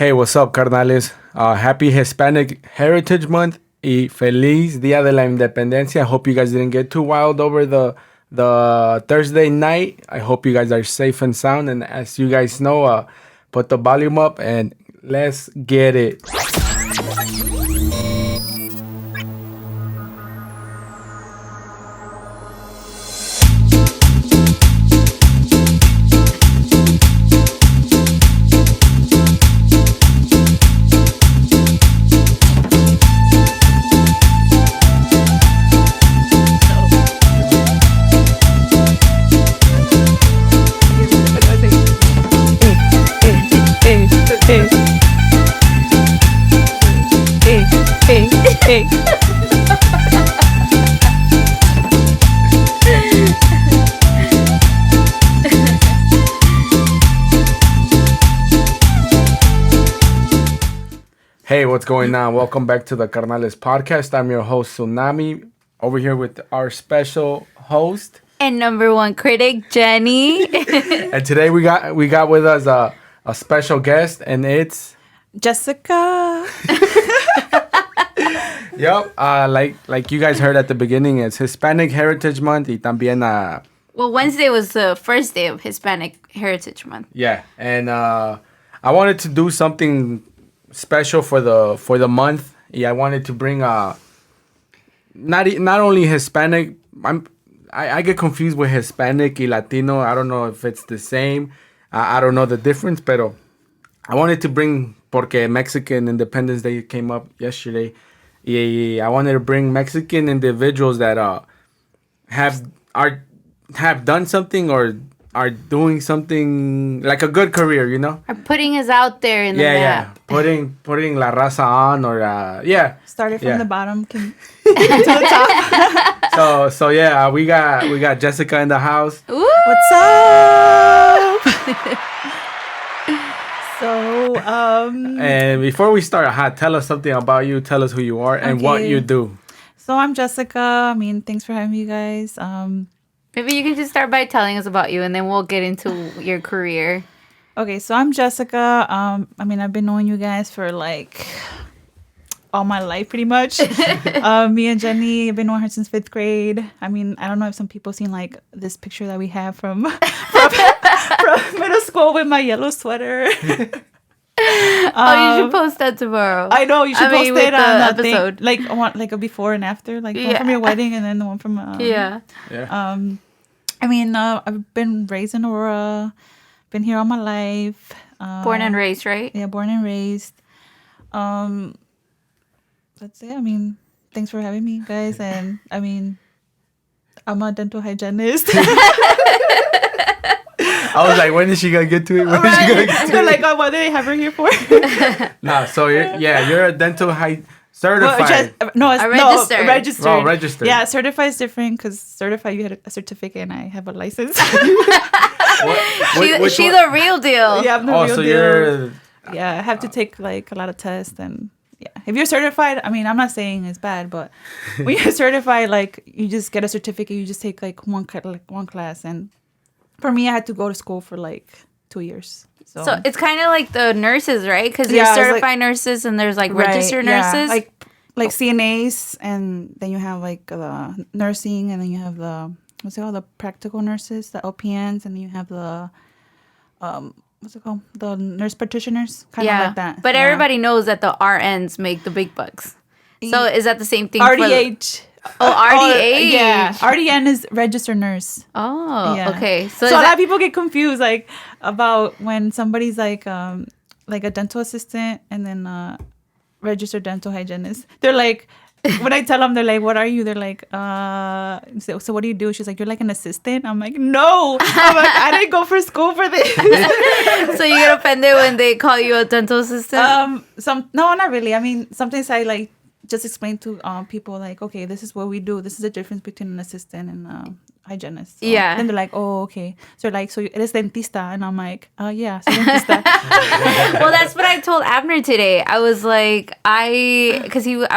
Hey, what's up, carnales? Happy Hispanic Heritage Month y feliz Día de la Independencia. I hope you guys didn't get too wild over the Thursday night. I hope you guys are safe and sound. And as you guys know, put the volume up and let's get it. Hey, what's going on? Welcome back to the Carnales podcast. I'm your host, Tsunami, over here with our special host. And number one critic, Jenny. And today we got with us a special guest, and it's... Jessica. Yep, like you guys heard at the beginning, it's Hispanic Heritage Month y también... Well, Wednesday was the first day of Hispanic Heritage Month. Yeah, and I wanted to do something special for the month. Yeah, I wanted to bring not only Hispanic. I get confused with Hispanic y Latino. I don't know if it's the same. I don't know the difference, pero I wanted to bring porque Mexican Independence Day came up yesterday. I wanted to bring Mexican individuals that have done something or are doing something like a good career, you know? Are putting us out there in the map. Yeah. Putting la raza on or Started from the bottom to the top. So yeah, we got Jessica in the house. Ooh. What's up? So and before we start, tell us something about you. Tell us who you are and what you do. So I'm Jessica. Thanks for having me, guys. Maybe you can just start by telling us about you, and then we'll get into your career. Okay, so I'm Jessica. I've been knowing you guys for like all my life, pretty much. Me and Jenny, I've been knowing her since 5th grade. I don't know if some people seen like this picture that we have from middle school with my yellow sweater. You should post that tomorrow. I know you should post it on the the episode. thing, like a before and after, like the one from your wedding and then the one from I've been raised in Aurora, been here all my life. Born and raised, right? Yeah, born and raised. That's it. Thanks for having me, guys. And I'm a dental hygienist. I was like, when is she gonna get to it? They're like, oh, what do they have her here for? So you're a dental certified. Registered. Oh, registered. Yeah, certified is different because certified you had a certificate and I have a license. She's a real deal. Yeah, I'm the real deal. You're... Yeah, I have to take like a lot of tests and yeah. If you're certified, I'm not saying it's bad, but when you're certified, like you just get a certificate, you just take like one class, and for me, I had to go to school for like 2 years. So it's kind of like the nurses, right? Because there's certified nurses and there's like registered nurses. Like CNAs, and then you have like the nursing, and then you have the the practical nurses, the LPNs, and then you have the the nurse practitioners, kind of like that. But everybody knows that the RNs make the big bucks. So is that the same thing? RDH. RDH. Yeah, RDN is registered nurse. Oh, yeah. Okay. So a lot of people get confused, like about when somebody's like a dental assistant and then registered dental hygienist. They're like, when I tell them, they're like, "What are you?" They're like, So what do you do?" She's like, "You're like an assistant." I'm like, "No." I'm like, "I didn't go for school for this." So you get offended when they call you a dental assistant? No, not really. Sometimes I like just explain to people like, okay, this is what we do. This is the difference between an assistant and hygienist. So then they're like, oh, okay. So like, so eres dentista? And I'm like, yeah, soy dentista. Well, that's what I told Abner today. I was like, I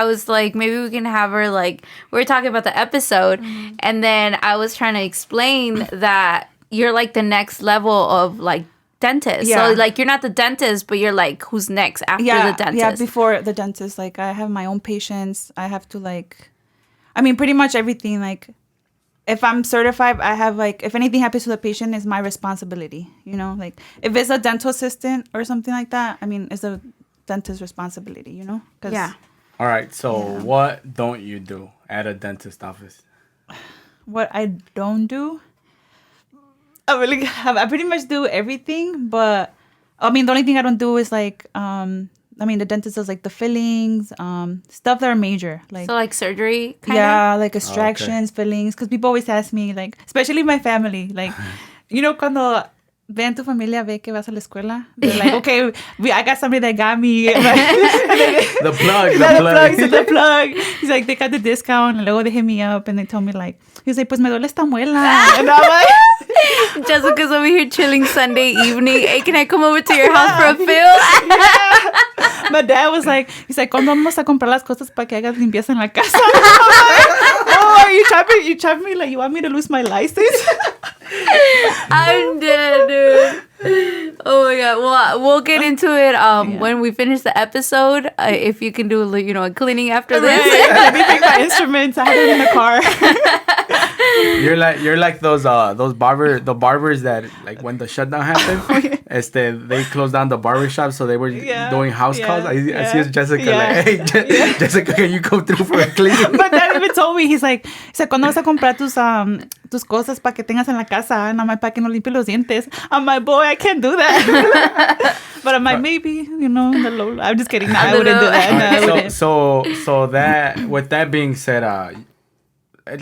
was like, maybe we can have her like, we were talking about the episode, and then I was trying to explain that you're like the next level of like dentist. Yeah. So like you're not the dentist, but you're like who's next after the dentist. Yeah, before the dentist. Like I have my own patients. I have to like, I mean, pretty much everything. Like if I'm certified, I have like, if anything happens to the patient, it's my responsibility. You know, like if it's a dental assistant or something like that, I mean, it's a dentist's responsibility, you know? Yeah. All right. So what don't you do at a dentist office? What I don't do, I pretty much do everything, but I mean, the only thing I don't do is like, I mean, the dentist does like the fillings, stuff that are major, like So like surgery kind yeah, like extractions, fillings. Because people always ask me, like, especially my family, like, you know, cuando ven tu familia, ve que vas a la escuela, they're like, okay, I got somebody that got me The plug. the plug. He's like, they got the discount, and luego they hit me up, and they told me like, he was like, pues me duele esta muela, and I'm like, Jessica's over here chilling Sunday evening. Hey, can I come over to your house for a fill? My dad was like, he's like, ¿cuándo vamos a comprar las cosas para que hagas limpieza en la casa? Oh, are you trapping me? Like, you want me to lose my license? I'm dead, dude. Oh my god. Well, we'll get into it when we finish the episode. If you can do a cleaning after this. Let me take my instruments. I have them in the car. You're like those barbers that like when the shutdown happened, they closed down the barber shop, so they were doing house calls. I see Jessica like, hey, Jessica, can you come through for a cleaning? But Dad even told me, he's like, ¿cuándo vas a comprar tus cosas para que tengas en la casa? Nada más para que no limpie los dientes. I'm like, boy, I can't do that. But I'm like, maybe, the low. I'm just kidding. No, I wouldn't do that. Right. So that, with that being said,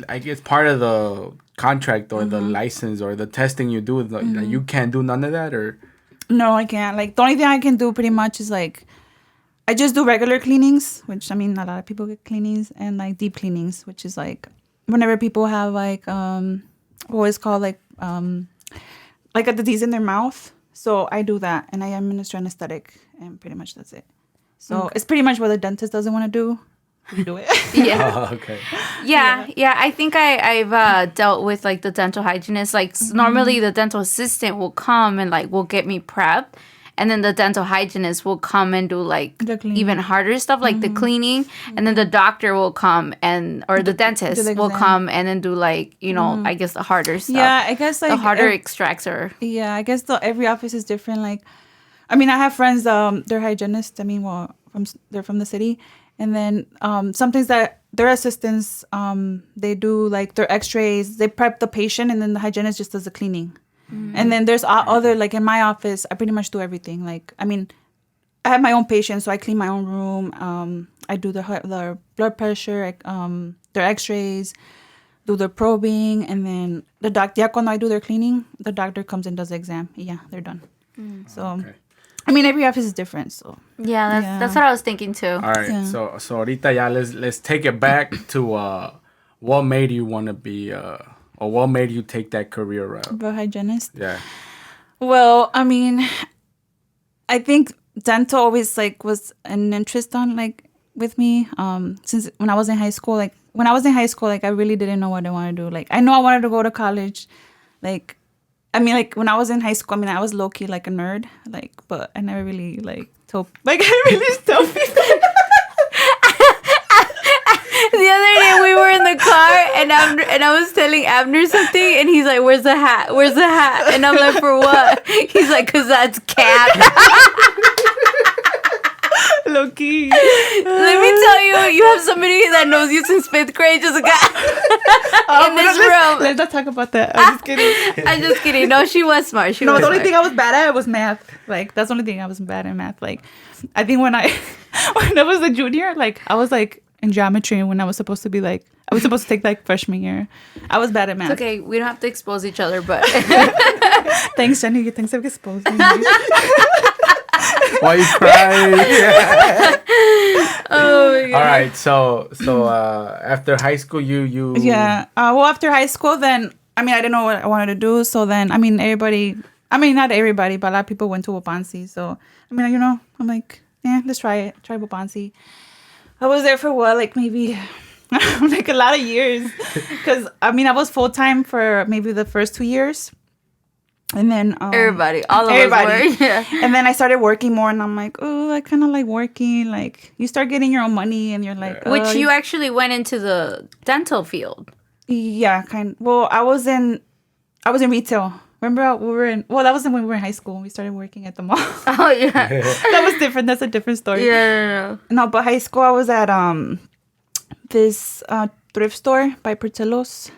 I guess part of the contract or the license or the testing you do, you can't do none of that, or? No, I can't. Like, the only thing I can do pretty much is like, I just do regular cleanings, which I mean, a lot of people get cleanings, and like deep cleanings, which is like whenever people have like what is called like a disease in their mouth. So I do that, and I administer anesthetic, and pretty much that's it. So it's pretty much what the dentist doesn't want to do. We do it. Yeah. Oh, okay. Yeah. I think I've dealt with like the dental hygienist. Like normally the dental assistant will come and like will get me prepped. And then the dental hygienist will come and do like even harder stuff, like the cleaning. And then the doctor will come or the dentist will come and then do like, I guess the harder stuff. Yeah, I guess like the harder extracts are. Yeah, I guess every office is different. Like, I mean, I have friends, they're hygienists. I mean, they're from the city. And then sometimes that their assistants, they do like their x-rays, they prep the patient, and then the hygienist just does the cleaning. And then there's other, like in my office, I pretty much do everything. Like, I mean, I have my own patients, so I clean my own room. I do the blood pressure, their x-rays, do the probing, and then the doctor, cuando I do their cleaning, the doctor comes and does the exam. Yeah, they're done. So, okay. I mean, every office is different, so. Yeah, that's what I was thinking too. All right, so ahorita ya let's take it back to what made you want to be or what made you take that career route? The hygienist? Yeah. Well, I mean, I think dental always like was an interest on like with me. Since when I was in high school, like I really didn't know what I wanted to do. Like I know I wanted to go to college. Like, I mean, like when I was in high school, I mean, I was low key like a nerd, like, but I never really told people. The other day we were in the car and I was telling Abner something, and he's like, "Where's the hat? Where's the hat?" And I'm like, "For what?" He's like, "'Cause that's cat." Low key. Let me tell you, you have somebody that knows you since 5th grade, just in this room. Let's not talk about that. I'm just kidding. I'm just kidding. No, she was smart. The only thing I was bad at was math. Like, that's the only thing I was bad at math. Like, I think when I was a junior, like, I was like in geometry when I was supposed to be like, I was supposed to take like freshman year. I was bad at math. It's okay. We don't have to expose each other, but. Thanks, Jenny. Thanks for exposing me. Why you crying? Oh my God. All right, so after high school, you well, after high school, then I mean I didn't know what I wanted to do. So then I mean not everybody, but a lot of people went to Wapansi. So I mean I'm like, yeah, let's try Wapansi. I was there for what, like maybe like a lot of years, because I mean I was full time for maybe the first 2 years. And then everybody, all of everybody. us were. Yeah. And then I started working more, and I'm like, oh, I kind of like working. Like, you start getting your own money, and you're like, Which you actually went into the dental field. Yeah, kind. Well, I was in retail. Remember we were in. Well, that was when we were in high school. We started working at the mall. Oh yeah, That was different. That's a different story. yeah. No, but high school, I was at this thrift store by Portillo's.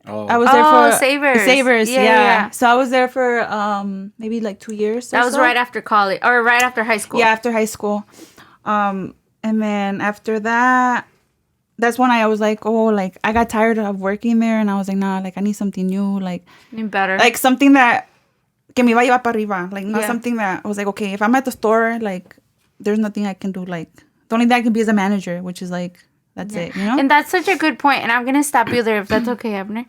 Oh. I was there for Savers. Yeah. So I was there for maybe like 2 years. That was right after college or right after high school. Yeah, after high school. And then after that, that's when I was like, oh, like I got tired of working there, and I was like, nah, like I need something new, like better, like something that que me va a llevar para arriba, like not something that I was like, okay, if I'm at the store, like there's nothing I can do, like the only thing I can be is a manager, which is like. That's it, you know? And that's such a good point. And I'm going to stop you there if that's okay, Abner.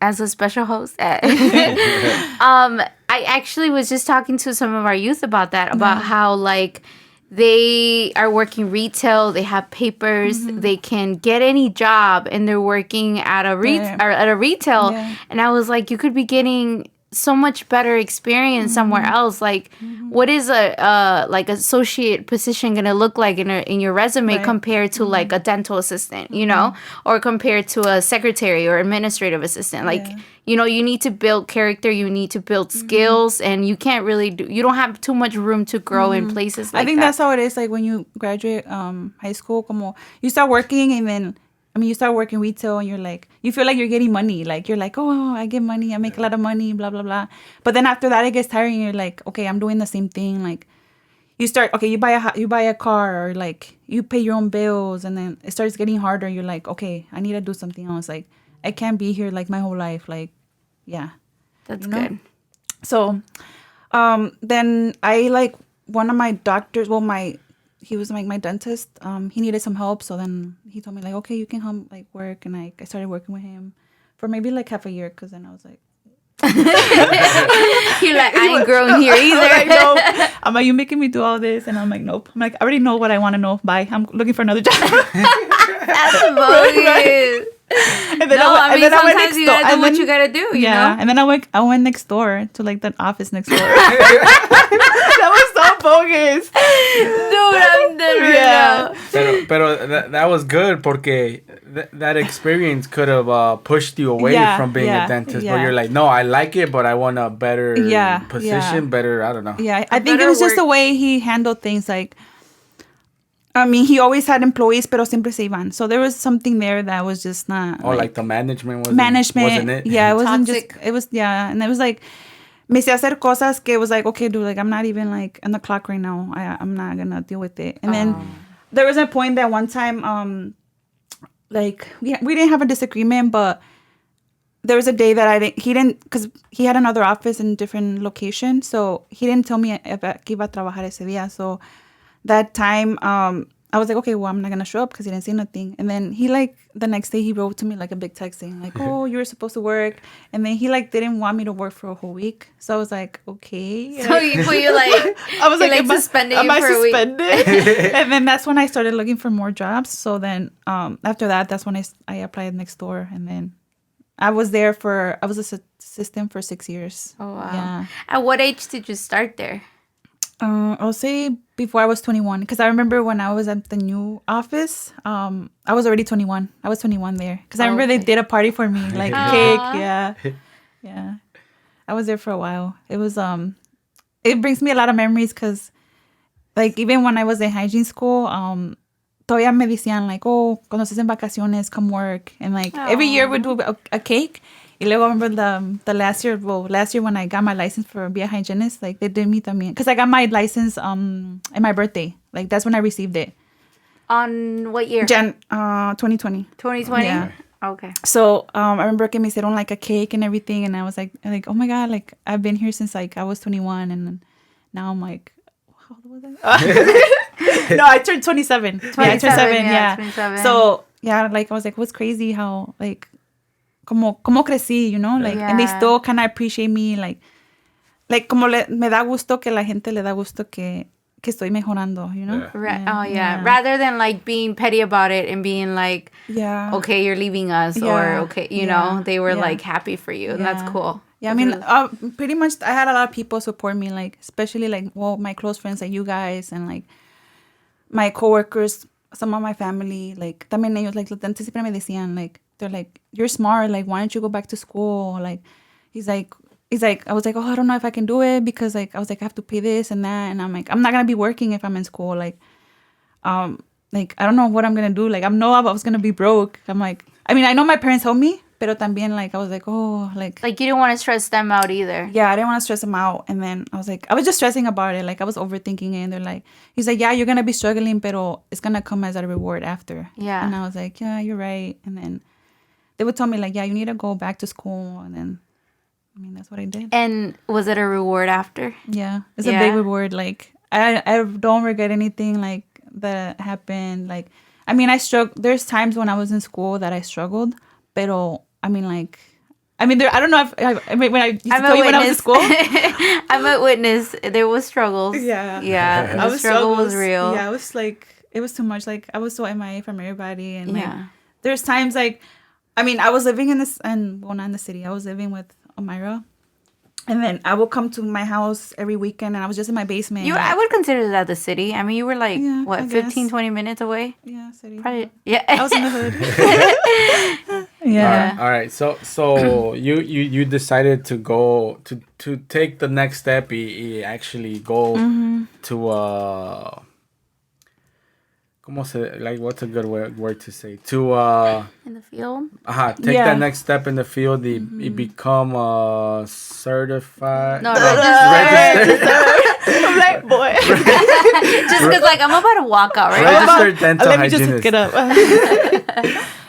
As a special host. I actually was just talking to some of our youth about that, about how, like, they are working retail, they have papers, they can get any job, and they're working at a retail. Yeah. And I was like, you could be getting so much better experience somewhere else. Like, what is a like associate position gonna look like in your resume compared to like a dental assistant, you know, or compared to a secretary or administrative assistant? Like, you know, you need to build character, you need to build skills, and you can't really you don't have too much room to grow in places like that. I think that's how it is. Like when you graduate high school, como you start working, and then you start working retail, and you're like, you feel like you're getting money. Like, you're like, oh, I get money. I make a lot of money, blah, blah, blah. But then after that, it gets tiring. You're like, okay, I'm doing the same thing. Like, you start, okay, you buy a car, or like, you pay your own bills, and then it starts getting harder. You're like, okay, I need to do something else. Like, I can't be here, like, my whole life. Like, yeah. That's good. So, then I, like, one of my doctors, he was like my dentist. He needed some help, so then he told me like, okay, you can come like work, and I started working with him for maybe like half a year, because then I was like, you're like, I ain't growing here either. I'm like, no. I'm like, you making me do all this, and I'm like, nope. I'm like, I already know what I want to know. Bye. I'm looking for another job. That's bogus. And then sometimes you gotta do what you gotta do. You know? And then I went next door to like the office next door. That was so bogus. Dude, I'm dead right now. Pero that was good, porque that experience could have pushed you away from being a dentist. But you're like, no, I like it, but I want a better position, better, I don't know. Yeah, I think it was just the way he handled things. Like, I mean, he always had employees, pero siempre se iban. So there was something there that was just not. Oh, like the management wasn't it? Yeah, it wasn't toxic. It was, and it was like, me hacía hacer cosas que it was like, okay, dude, like I'm not even like on the clock right now. I'm not gonna deal with it. And then there was a point that one time, like we didn't have a disagreement, but there was a day that he didn't, because he had another office in different location, so he didn't tell me que iba a trabajar ese día. So that time, I was like, okay, well, I'm not gonna show up because he didn't say nothing. And then he like the next day he wrote to me like a big text saying like, oh, you were supposed to work, and then he like didn't want me to work for a whole week. So I was like, okay. So you like, I was like, suspended you am for I a week? And then that's when I started looking for more jobs. So then after that's when I applied next door, and then I was assistant for 6 years. Oh wow. Yeah. At what age did you start there? I'll say before I was 21, because I remember when I was at the new office, I was already 21. I was 21 there, because I remember they did a party for me, like cake. Yeah. I was there for a while. It was it brings me a lot of memories, because like even when I was in hygiene school, todavía me decían like, oh, cuando estés en vacaciones, come work, and like every year we do a cake. Y luego I remember the last year when I got my license for be a hygienist, like they did me también, because I got my license in my birthday. Like that's when I received it. On what year? 2020. 2020? Yeah. Okay. So I remember que me hicieron like a cake and everything, and I was like, oh my God, like I've been here since like I was 21, and now I'm like, how old was I? No, I turned 27. 27, I turned 7, yeah. 27. So yeah, like I was like, what's crazy how like como crecí, you know, like, and they still kind of appreciate me, like como me da gusto que la gente le da gusto que estoy mejorando, you know? Right. Oh, yeah. Rather than, like, being petty about it and being like, okay, you're leaving us, or, okay, you know, they were, like, happy for you, and that's cool. Yeah, I mean, pretty much I had a lot of people support me, like, especially, like, well, my close friends, like you guys, and, like, my coworkers, some of my family, like, también ellos, like, los dentistas siempre me decían, like, they're like, you're smart, like, why don't you go back to school? Like, he's like, I was like, oh, I don't know if I can do it because, like, I was like, I have to pay this and that. And I'm like, I'm not going to be working if I'm in school. Like, I don't know what I'm going to do. Like, I was going to be broke. I'm like, I mean, I know my parents helped me, pero también, like, I was like, oh, like. Like, you didn't want to stress them out either. Yeah, I didn't want to stress them out. And then I was like, I was just stressing about it. Like, I was overthinking it. And they're like, he's like, yeah, you're going to be struggling, pero it's going to come as a reward after. Yeah. And I was like, yeah, you're right. And then they would tell me, like, yeah, you need to go back to school. And then, I mean, that's what I did. And was it a reward after? Yeah, it's a big reward. Like, I don't regret anything, like, that happened. Like, I mean, there's times when I was in school that I struggled, pero, I mean, like, I don't know if, when I used to tell you when I was in school. I'm a witness. There was struggles. Yeah. Yeah, the struggle was real. Yeah, it was, like, it was too much. Like, I was so MIA from everybody. And, like, there's times, like, I mean, I was living not in the city. I was living with Amira. And then I would come to my house every weekend, and I was just in my basement. I would consider that the city. I mean, you were like, what, 15, 20 minutes away? Yeah, city. Probably, yeah. I was in the hood. Yeah. All right. So you decided to go to take the next step. Actually go to what's a good word to say? To in the field. Take that next step in the field. You become certified. No, registered. I'm like, boy. Just because, like, I'm about to walk out, right? Registered Dental Let me Hygienist. just look it up.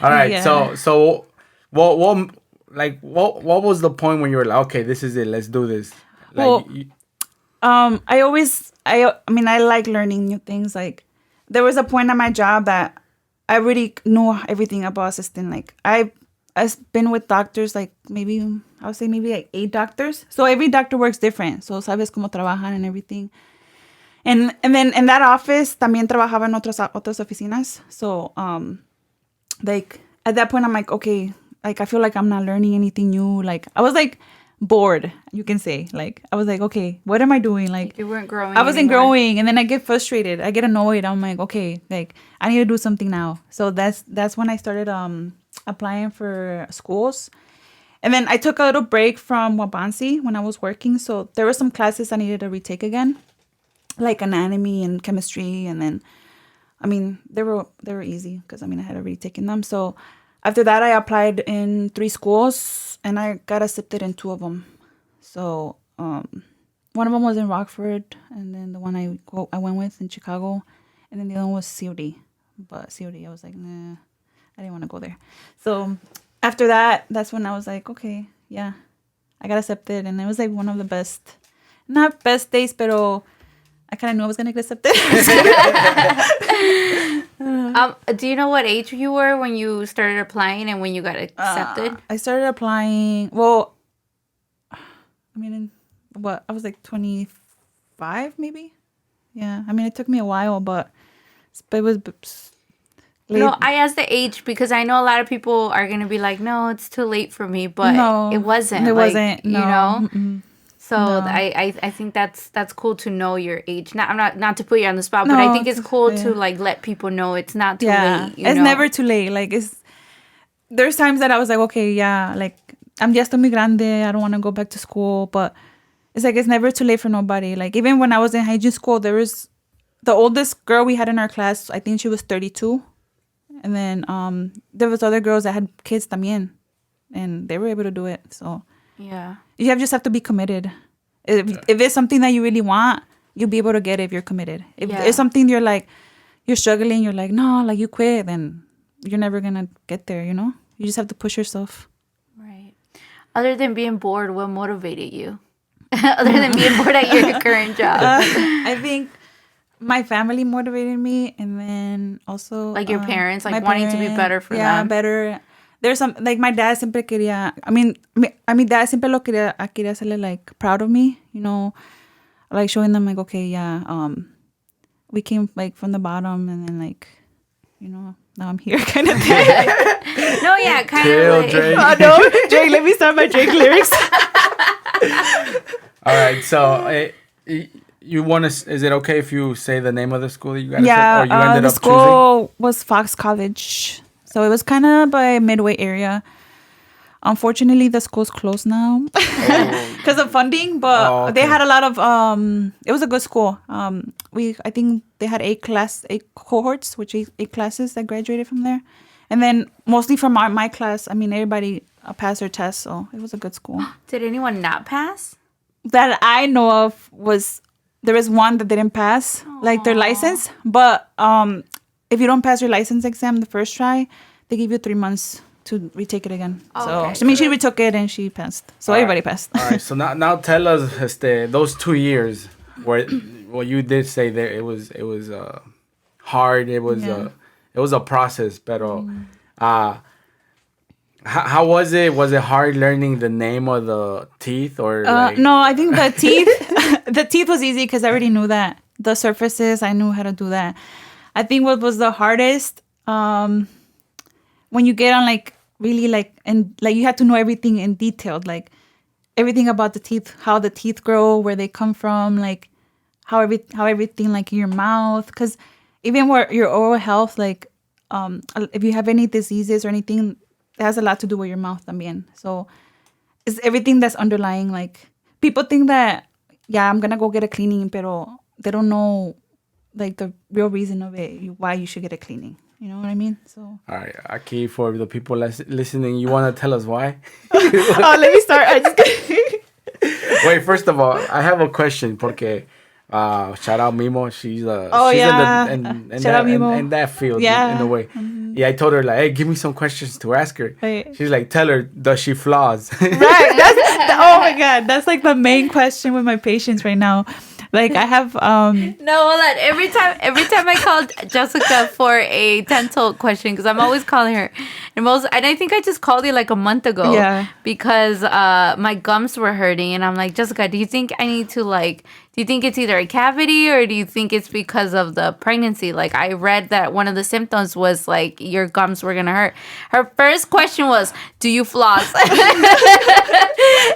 All right. Yeah. So what was the point when you were like, okay, this is it. Let's do this. Like, well, I like learning new things. Like, there was a point at my job that I really knew everything about assistant. Like, I've been with doctors, like, I would say maybe like 8 doctors. So every doctor works different. So sabes cómo trabajan and everything. And then in that office, también trabajaba en otras oficinas. So, like, at that point, I'm like, okay, like, I feel like I'm not learning anything new. Like, I was, like, bored, you can say. Like, I was like, okay, what am I doing? Like, you weren't growing. I wasn't growing, and then I get frustrated. I get annoyed. I'm like, okay, like, I need to do something now. So that's when I started applying for schools. And then I took a little break from Wabansi when I was working. So there were some classes I needed to retake again, like anatomy and chemistry. And then, I mean, they were easy because, I mean, I had already taken them. So after that, I applied in 3 schools, and I got accepted in 2 of them. So one of them was in Rockford, and then the one I went with in Chicago, and then the other one was COD. But COD, I was like, nah, I didn't want to go there. So after that, that's when I was like, okay, yeah, I got accepted, and it was like one of the not best days, pero I kind of knew I was going to get accepted. Do you know what age you were when you started applying and when you got accepted? I started applying, well, I mean, I was like 25 maybe? Yeah, I mean, it took me a while, but it was late. No, I asked the age because I know a lot of people are going to be like, no, it's too late for me, but it wasn't. It like, wasn't, no. You know? Mm-mm. So No. I think that's cool to know your age. I'm not to put you on the spot, but I think it's cool to like let people know it's not too late. It's never too late. Like, there's times that I was like, okay, yeah, like, I'm just muy grande. I don't want to go back to school, but it's like, it's never too late for nobody. Like, even when I was in hygiene school, there was the oldest girl we had in our class. I think she was 32, and then there was other girls that had kids también, and they were able to do it. So yeah. You just have to be committed. If it's something that you really want, you'll be able to get it if you're committed. If it's something you're struggling, you're like, no, like, you quit, then you're never going to get there, you know? You just have to push yourself. Right. Other than being bored, what motivated you? Other than being bored at your current job? I think my family motivated me, and then also... Like your parents, like wanting to be better for them? Yeah, better. There's some, like, my dad siempre quería, mi dad siempre quería hacerle, like, proud of me, you know, like, showing them, like, okay, yeah, we came, like, from the bottom, and then, like, you know, now I'm here, kind of thing. No, yeah, kind of like... Drake. Oh, no, Drake, let me start my Drake lyrics. All right. So, you want to? Is it okay if you say the name of the school that you got? Yeah, or you ended the up school was Fox College. So it was kind of by Midway area. Unfortunately, the school's closed now because of funding. But they had a lot of. It was a good school. I think they had 8 cohorts, which 8 classes that graduated from there, and then mostly from my class. I mean, everybody passed their test, so it was a good school. Did anyone not pass? That I know of there was one that didn't pass, like their license. But if you don't pass your license exam the first try, they give you 3 months to retake it again. Okay. So I mean, she retook it and she passed. So everybody passed. All right. So now tell us, those 2 years where, well, you did say that it was hard. It was a process, pero how was it? Was it hard learning the name of the teeth or? No, I think the teeth. The teeth was easy because I already knew that. The surfaces, I knew how to do that. I think what was the hardest, when you get on you have to know everything in detail, like everything about the teeth, how the teeth grow, where they come from, like how everything like in your mouth, because even where your oral health, like if you have any diseases or anything, it has a lot to do with your mouth también. So it's everything that's underlying. Like people think that I'm gonna go get a cleaning, pero they don't know like the real reason of it, why you should get a cleaning. You know what I mean? So. All right, Aki, for the people listening, you want to tell us why? Let me start. Wait, first of all, I have a question porque shout out Mimo. She's in that field in a way. Mm-hmm. Yeah, I told her like, hey, give me some questions to ask her. Right. She's like, tell her, does she floss? Right. Oh my God, that's like the main question with my patients right now. Like I have No, hold on. Every time I called Jessica for a dental question, because I'm always calling her, and I think I just called you like a month ago. Yeah. Because my gums were hurting, and I'm like, Jessica, do you think I need to do you think it's either a cavity or do you think it's because of the pregnancy? Like I read that one of the symptoms was like your gums were gonna hurt. Her first question was, do you floss?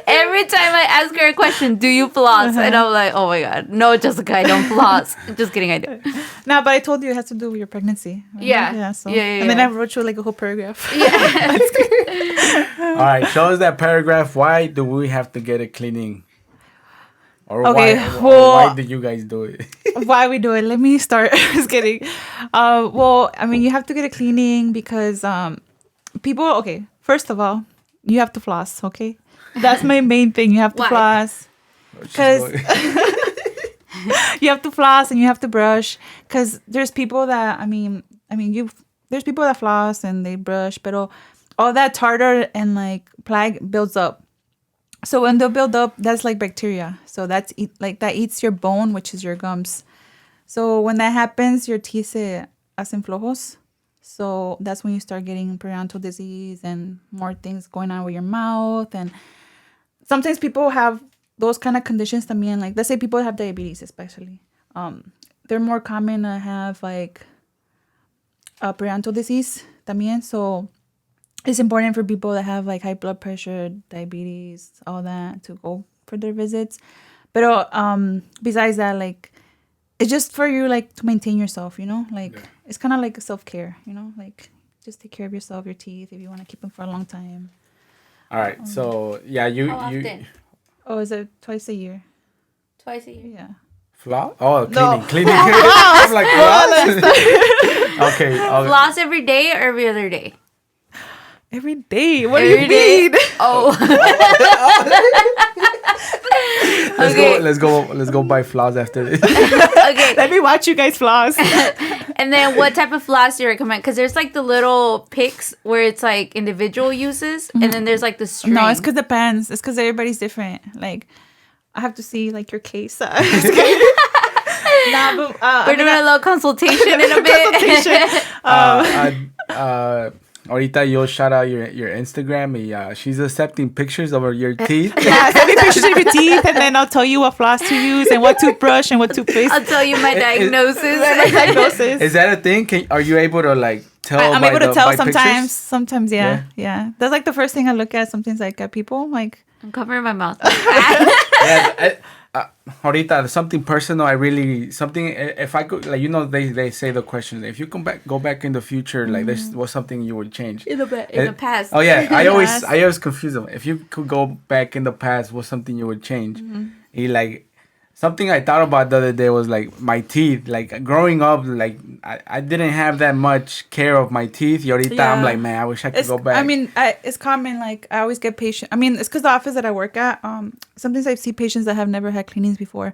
Every time I ask her a question, do you floss? And I'm like, oh my God, no, Jessica, I don't floss. Just kidding, I do. No, but I told you it has to do with your pregnancy. Right? Yeah. And then I wrote you like a whole paragraph. Yeah. All right, show us that paragraph. Why do we have to get a cleaning? Or why did you guys do it? Why we do it? Let me start. Just kidding. Well, I mean, you have to get a cleaning because people. Okay, first of all, you have to floss. Okay, that's my main thing. You have to floss because you have to floss and you have to brush. Because there's people that there's people that floss and they brush, but all that tartar and like plaque builds up. So when they build up, that's like bacteria. So that eats your bone, which is your gums. So when that happens, your teeth se hacen flojos. So that's when you start getting periodontal disease and more things going on with your mouth. And sometimes people have those kind of conditions también. Like let's say people have diabetes, especially. They're more common to have like periodontal disease también. So it's important for people that have like high blood pressure, diabetes, all that to go for their visits. But besides that, like it's just for you like to maintain yourself, you know? Like it's kind of like self-care, you know? Like just take care of yourself, your teeth if you want to keep them for a long time. All right. So, yeah, How often? Oh, is it twice a year? Twice a year? Yeah. Floss? Oh, cleaning. I'm like, floss? Okay. Floss every day or every other day? Every day. What do you mean? Oh. Let's go buy floss after this. Okay. Let me watch you guys floss. And then what type of floss do you recommend? Because there's like the little picks where it's like individual uses, and then there's like the string. No, it's because it depends. It's because everybody's different. Like I have to see like your case. We're doing a little consultation in a bit. Ahorita you'll shout out your Instagram. She's accepting pictures of your teeth. Yeah, send me pictures of your teeth, and then I'll tell you what floss to use and what toothbrush and what toothpaste. I'll tell you my diagnosis. Is that a thing? Are you able to like tell? I'm able to tell sometimes. Pictures? Sometimes, yeah. That's like the first thing I look at. Sometimes like at people like. I'm covering my mouth. Yeah, ahorita, something personal. If I could, like, they say the question, if you go back in the future, like, this was something you would change In the past. Oh yeah, I Past. always confuse them. If you could go back in the past, what's something you would change? Like, something I thought about the other day was like my teeth. Like, growing up, like I didn't have that much care of my teeth. Y ahorita I'm like, man, I wish I could go back. I mean, it's common. Like, I always get patients. I mean, it's because the office that I work at, sometimes I see patients that have never had cleanings before.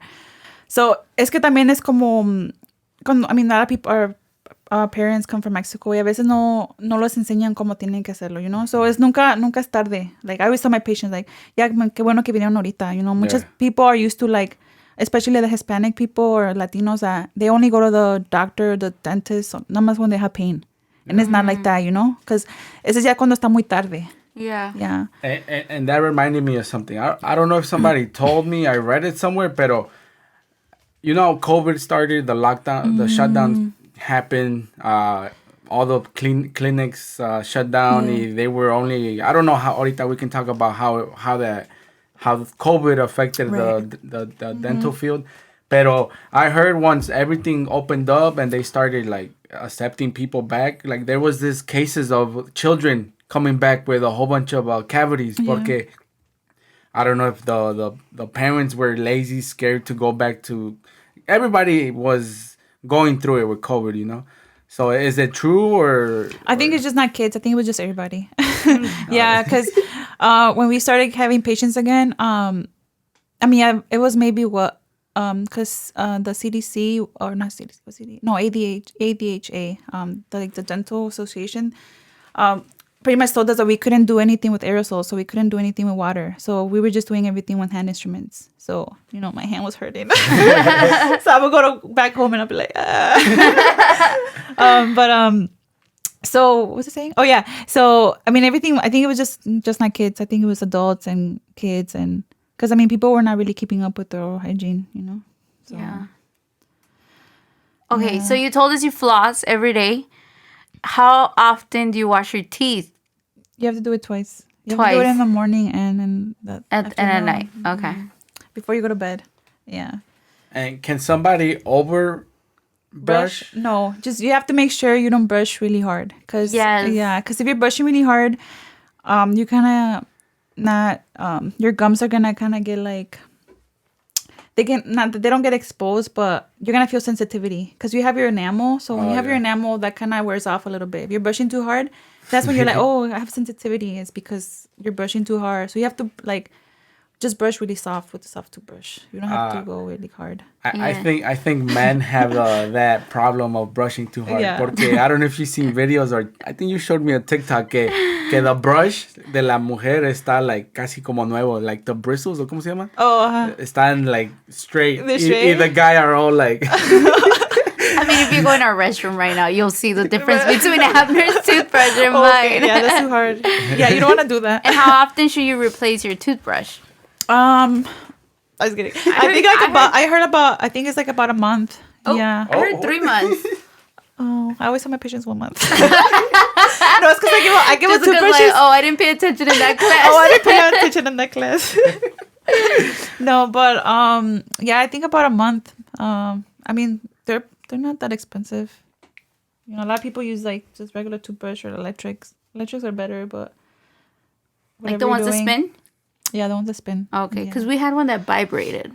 So, es que también es como, I mean, a lot of people our parents come from Mexico y a veces no los enseñan cómo tienen que hacerlo, you know? So, nunca es tarde. Like, I always tell my patients, like, yeah, qué bueno que vinieron ahorita, you know? Muchos people are used to, like, especially the Hispanic people or Latinos, that they only go to the doctor, the dentist, nada más when they have pain. And it's not like that, you know? Because ese es ya cuando está muy tarde. Yeah. Yeah. And that reminded me of something. I don't know if somebody told me, I read it somewhere, pero you know, COVID started, the lockdown, the shutdown happened, all the clinics shut down. They were only, I don't know how, ahorita we can talk about how COVID affected the dental field. Pero I heard once everything opened up and they started like accepting people back, like there was this cases of children coming back with a whole bunch of cavities. Porque I don't know if the parents were lazy, scared to go back to. Everybody was going through it with COVID, you know. So is it true or? I think it's just not kids. I think it was just everybody. Yeah, because when we started having patients again, I mean, it was maybe what, because the CDC or not CDC, what CDC? No, ADHA, the Dental Association, pretty much told us that we couldn't do anything with aerosols, so we couldn't do anything with water. So we were just doing everything with hand instruments. So, you know, my hand was hurting. So I would go back home and I'd be like, so what was I saying? Oh, yeah. So, I mean, everything, I think it was just not kids. I think it was adults and kids. And because, I mean, people were not really keeping up with their oral hygiene, you know? So, yeah. Okay, so you told us you floss every day. How often do you wash your teeth? You have to do it twice. You have to do it in the morning and at night. Okay. Before you go to bed. Yeah. And can somebody over brush? No, just you have to make sure you don't brush really hard. Because if you're brushing really hard, you kind of not, your gums are going to kind of get like, they don't get exposed, but you're going to feel sensitivity because you have your enamel. So when you have your enamel, that kind of wears off a little bit. If you're brushing too hard, that's when you're like, oh, I have sensitivity. It's because you're brushing too hard. So you have to like just brush really soft with the soft toothbrush. You don't have to go really hard. I think men have that problem of brushing too hard. Yeah. Porque I don't know if you've seen videos or I think you showed me a TikTok que the brush de la mujer está like casi como nuevo, like the bristles, o ¿cómo se llama? Oh, Están like straight. They're straight? The guy are all like. I mean, if you go in our restroom right now, you'll see the difference between Abner's toothbrush and mine. Yeah, that's too hard. Yeah, you don't want to do that. And how often should you replace your toothbrush? I was kidding. I think it's like about a month. Oh, yeah. I heard 3 months. Oh, I always tell my patients 1 month. No, it's because I give Just a toothbrushes. like, I didn't pay attention in that class. I didn't pay attention in that class. No, but yeah, I think about a month. I mean, they're not that expensive. You know, a lot of people use like just regular toothbrush or electrics. Electrics are better, but like the ones that spin? Yeah, the ones that spin. Okay, because we had one that vibrated.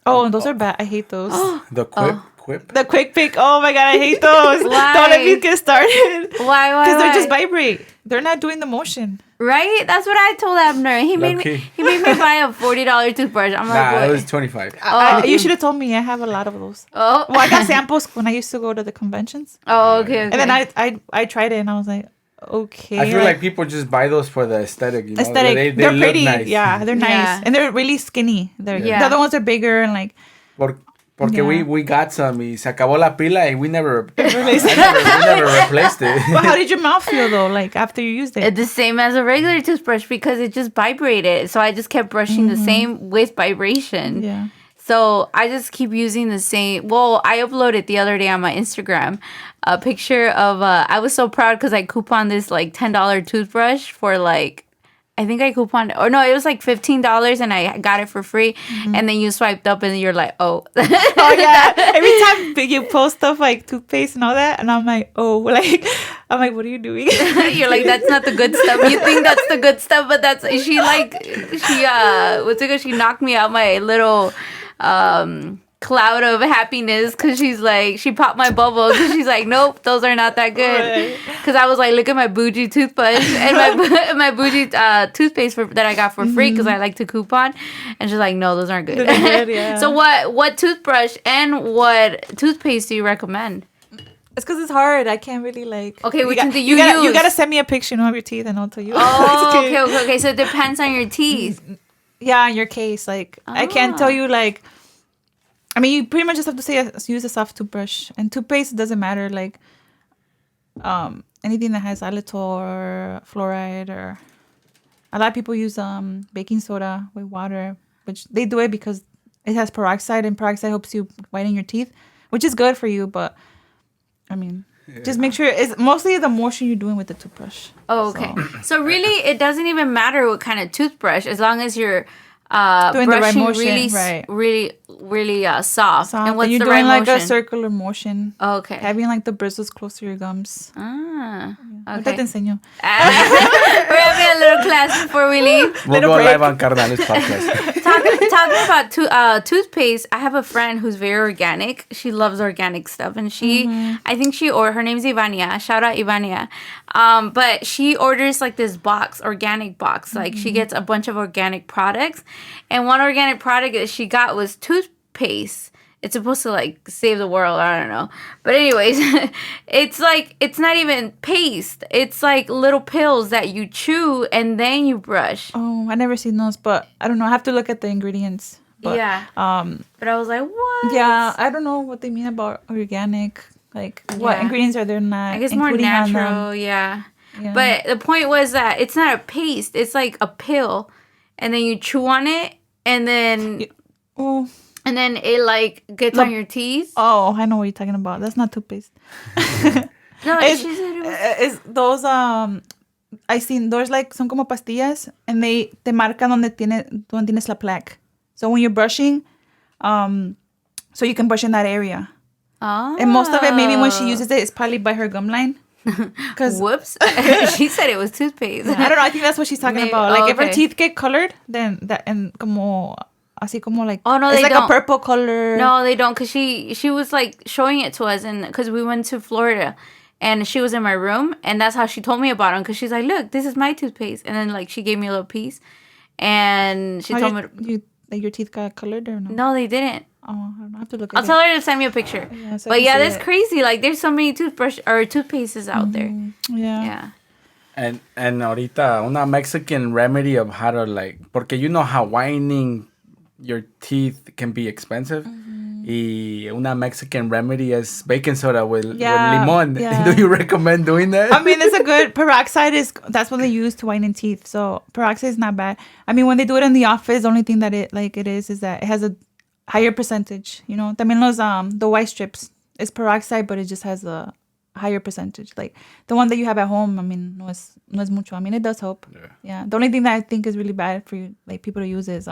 Oh, those are bad. I hate those. The quip. The quick pick. Oh my god, I hate those. Why? Don't let me get started. Why? Because they just vibrate. They're not doing the motion. Right? That's what I told Abner. He made me buy a $40 toothbrush. I'm like, Nah, what? it was $25. You should have told me. I have a lot of those. Oh. Well, I got samples when I used to go to the conventions. Oh, okay. And then I tried it and I was like, okay. I feel like people just buy those for the aesthetic. You know? Aesthetic. They're pretty. Nice. Yeah, they're nice. Yeah. And they're really skinny. The other ones are bigger and like. Porque we got some y se acabó la pila and we never replaced it. But how did your mouth feel though, like after you used it? It's the same as a regular toothbrush because it just vibrated. So I just kept brushing the same with vibration. Yeah. So I just keep using the same. Well, I uploaded the other day on my Instagram a picture of, I was so proud because I couponed this like $10 toothbrush for like, I think I couponed, or no, it was like $15 and I got it for free. And then you swiped up and you're like, oh. Oh yeah. Every time you post stuff like toothpaste and all that, and I'm like, oh, like, I'm like, what are you doing? You're like, that's not the good stuff. You think that's the good stuff, but she knocked me out my little cloud of happiness, because she's like, she popped my bubble, because she's like, nope, those are not that good. Because I was like, look at my bougie toothbrush and my bougie toothpaste that I got for free, because I like to coupon. And she's like, no, those aren't good. Good, yeah. So what toothbrush and what toothpaste do you recommend? It's because it's hard. I can't really like. Okay, which one do you use? use? You gotta send me a picture of your teeth, and I'll tell you. Oh, okay. So it depends on your teeth. Yeah, in your case, like I can't tell you like. I mean, you pretty much just have to say use a soft toothbrush, and toothpaste doesn't matter. Like, anything that has xylitol or fluoride, or a lot of people use baking soda with water, which they do it because it has peroxide, and peroxide helps you whiten your teeth, which is good for you. But I mean, just make sure it's mostly the motion you're doing with the toothbrush. Oh, okay. So really, it doesn't even matter what kind of toothbrush, as long as you're doing the right motion, really soft. And what's you're the doing right like motion? a circular motion. Okay. Having like the bristles close to your gums. Okay. Te enseño. We're having a little class before we leave. We'll go live on Carnales podcast. Talking about toothpaste, I have a friend who's very organic. She loves organic stuff, and I think her name's Ivania. Shout out Ivania. But she orders like this organic box. Like she gets a bunch of organic products, and one organic product that she got was toothpaste. It's supposed to like save the world. I don't know. But anyways, it's like, it's not even paste. It's like little pills that you chew and then you brush. Oh, I never seen those, but I don't know. I have to look at the ingredients. But, yeah. But I was like, what? Yeah, I don't know what they mean about organic. Like, what ingredients are there not? I guess more natural, yeah. But the point was that it's not a paste. It's like a pill. And then you chew on it, and then... And then it like gets on your teeth. Oh, I know what you're talking about. That's not toothpaste. No, she said it was... It's those I seen there's like son como pastillas, and they te marcan donde tienes la plaque. So when you're brushing, so you can brush in that area. Oh. And most of it, maybe when she uses it, is probably by her gum line. Whoops. She said it was toothpaste. I don't know. I think that's what she's talking about. Like if her teeth get colored, then that, and como así como like, oh no, it's they like don't. a purple color. No, they don't, because she was like showing it to us, and because we went to Florida, and she was in my room, and that's how she told me about them, because she's like, look, this is my toothpaste, and then like she gave me a little piece, and she told me like your teeth got colored or no? No, they didn't. Oh, I don't know. I have to look at I'll tell her to send me a picture. Yeah, so but yeah, that's crazy. Like there's so many toothpastes out there. Yeah. And ahorita una Mexican remedy of how to like, porque you know how whitening your teeth can be expensive. Y una Mexican remedy is baking soda with limon. Yeah. Do you recommend doing that? I mean, it's a good peroxide that's what they use to whiten teeth. So peroxide is not bad. I mean, when they do it in the office, the only thing that it is that it has a higher percentage. You know, también los the white strips is peroxide, but it just has a higher percentage. Like the one that you have at home, I mean, no es mucho. I mean, it does help. Yeah. The only thing that I think is really bad for you, like people to use, is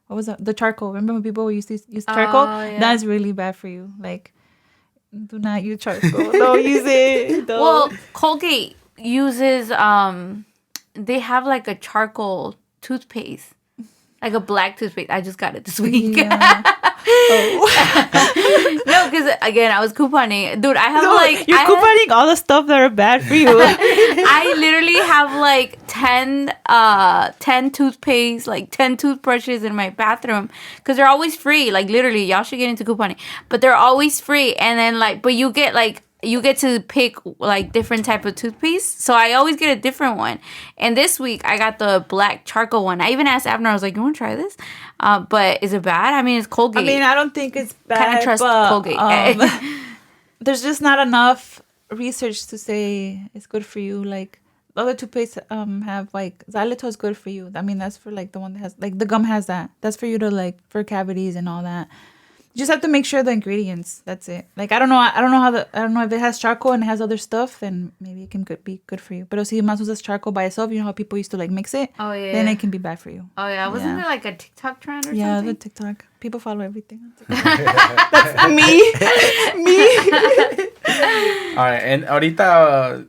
what was that? The charcoal. Remember when people used to use charcoal? Yeah. That's really bad for you. Like, do not use charcoal. Don't use it. Don't. Well, Colgate uses they have like a charcoal toothpaste, like a black toothpaste. I just got it this week. Yeah. No, because again, I was couponing. Dude, I have you're couponing all the stuff that are bad for you. I literally have like 10 toothpaste, like 10 toothbrushes in my bathroom, because they're always free. Like literally, y'all should get into couponing, but they're always free. And then but you get to pick like different type of toothpaste. So I always get a different one. And this week I got the black charcoal one. I even asked Abner, I was like, you want to try this? But is it bad? I mean, it's Colgate. I mean, I don't think it's bad. Kind of trust Colgate. There's just not enough research to say it's good for you. Like other toothpaste have like xylitol is good for you. I mean, that's for like the one that has like the gum has that. That's for you to like for cavities and all that. You just have to make sure the ingredients. That's it. Like I don't know if it has charcoal and it has other stuff, then maybe it can be good for you. But si más usas charcoal by itself, you know how people used to like mix it. Oh yeah. Then it can be bad for you. Oh yeah. Wasn't there like a TikTok trend or something? Yeah, the TikTok. People follow everything on TikTok. That's me. All right, and ahorita,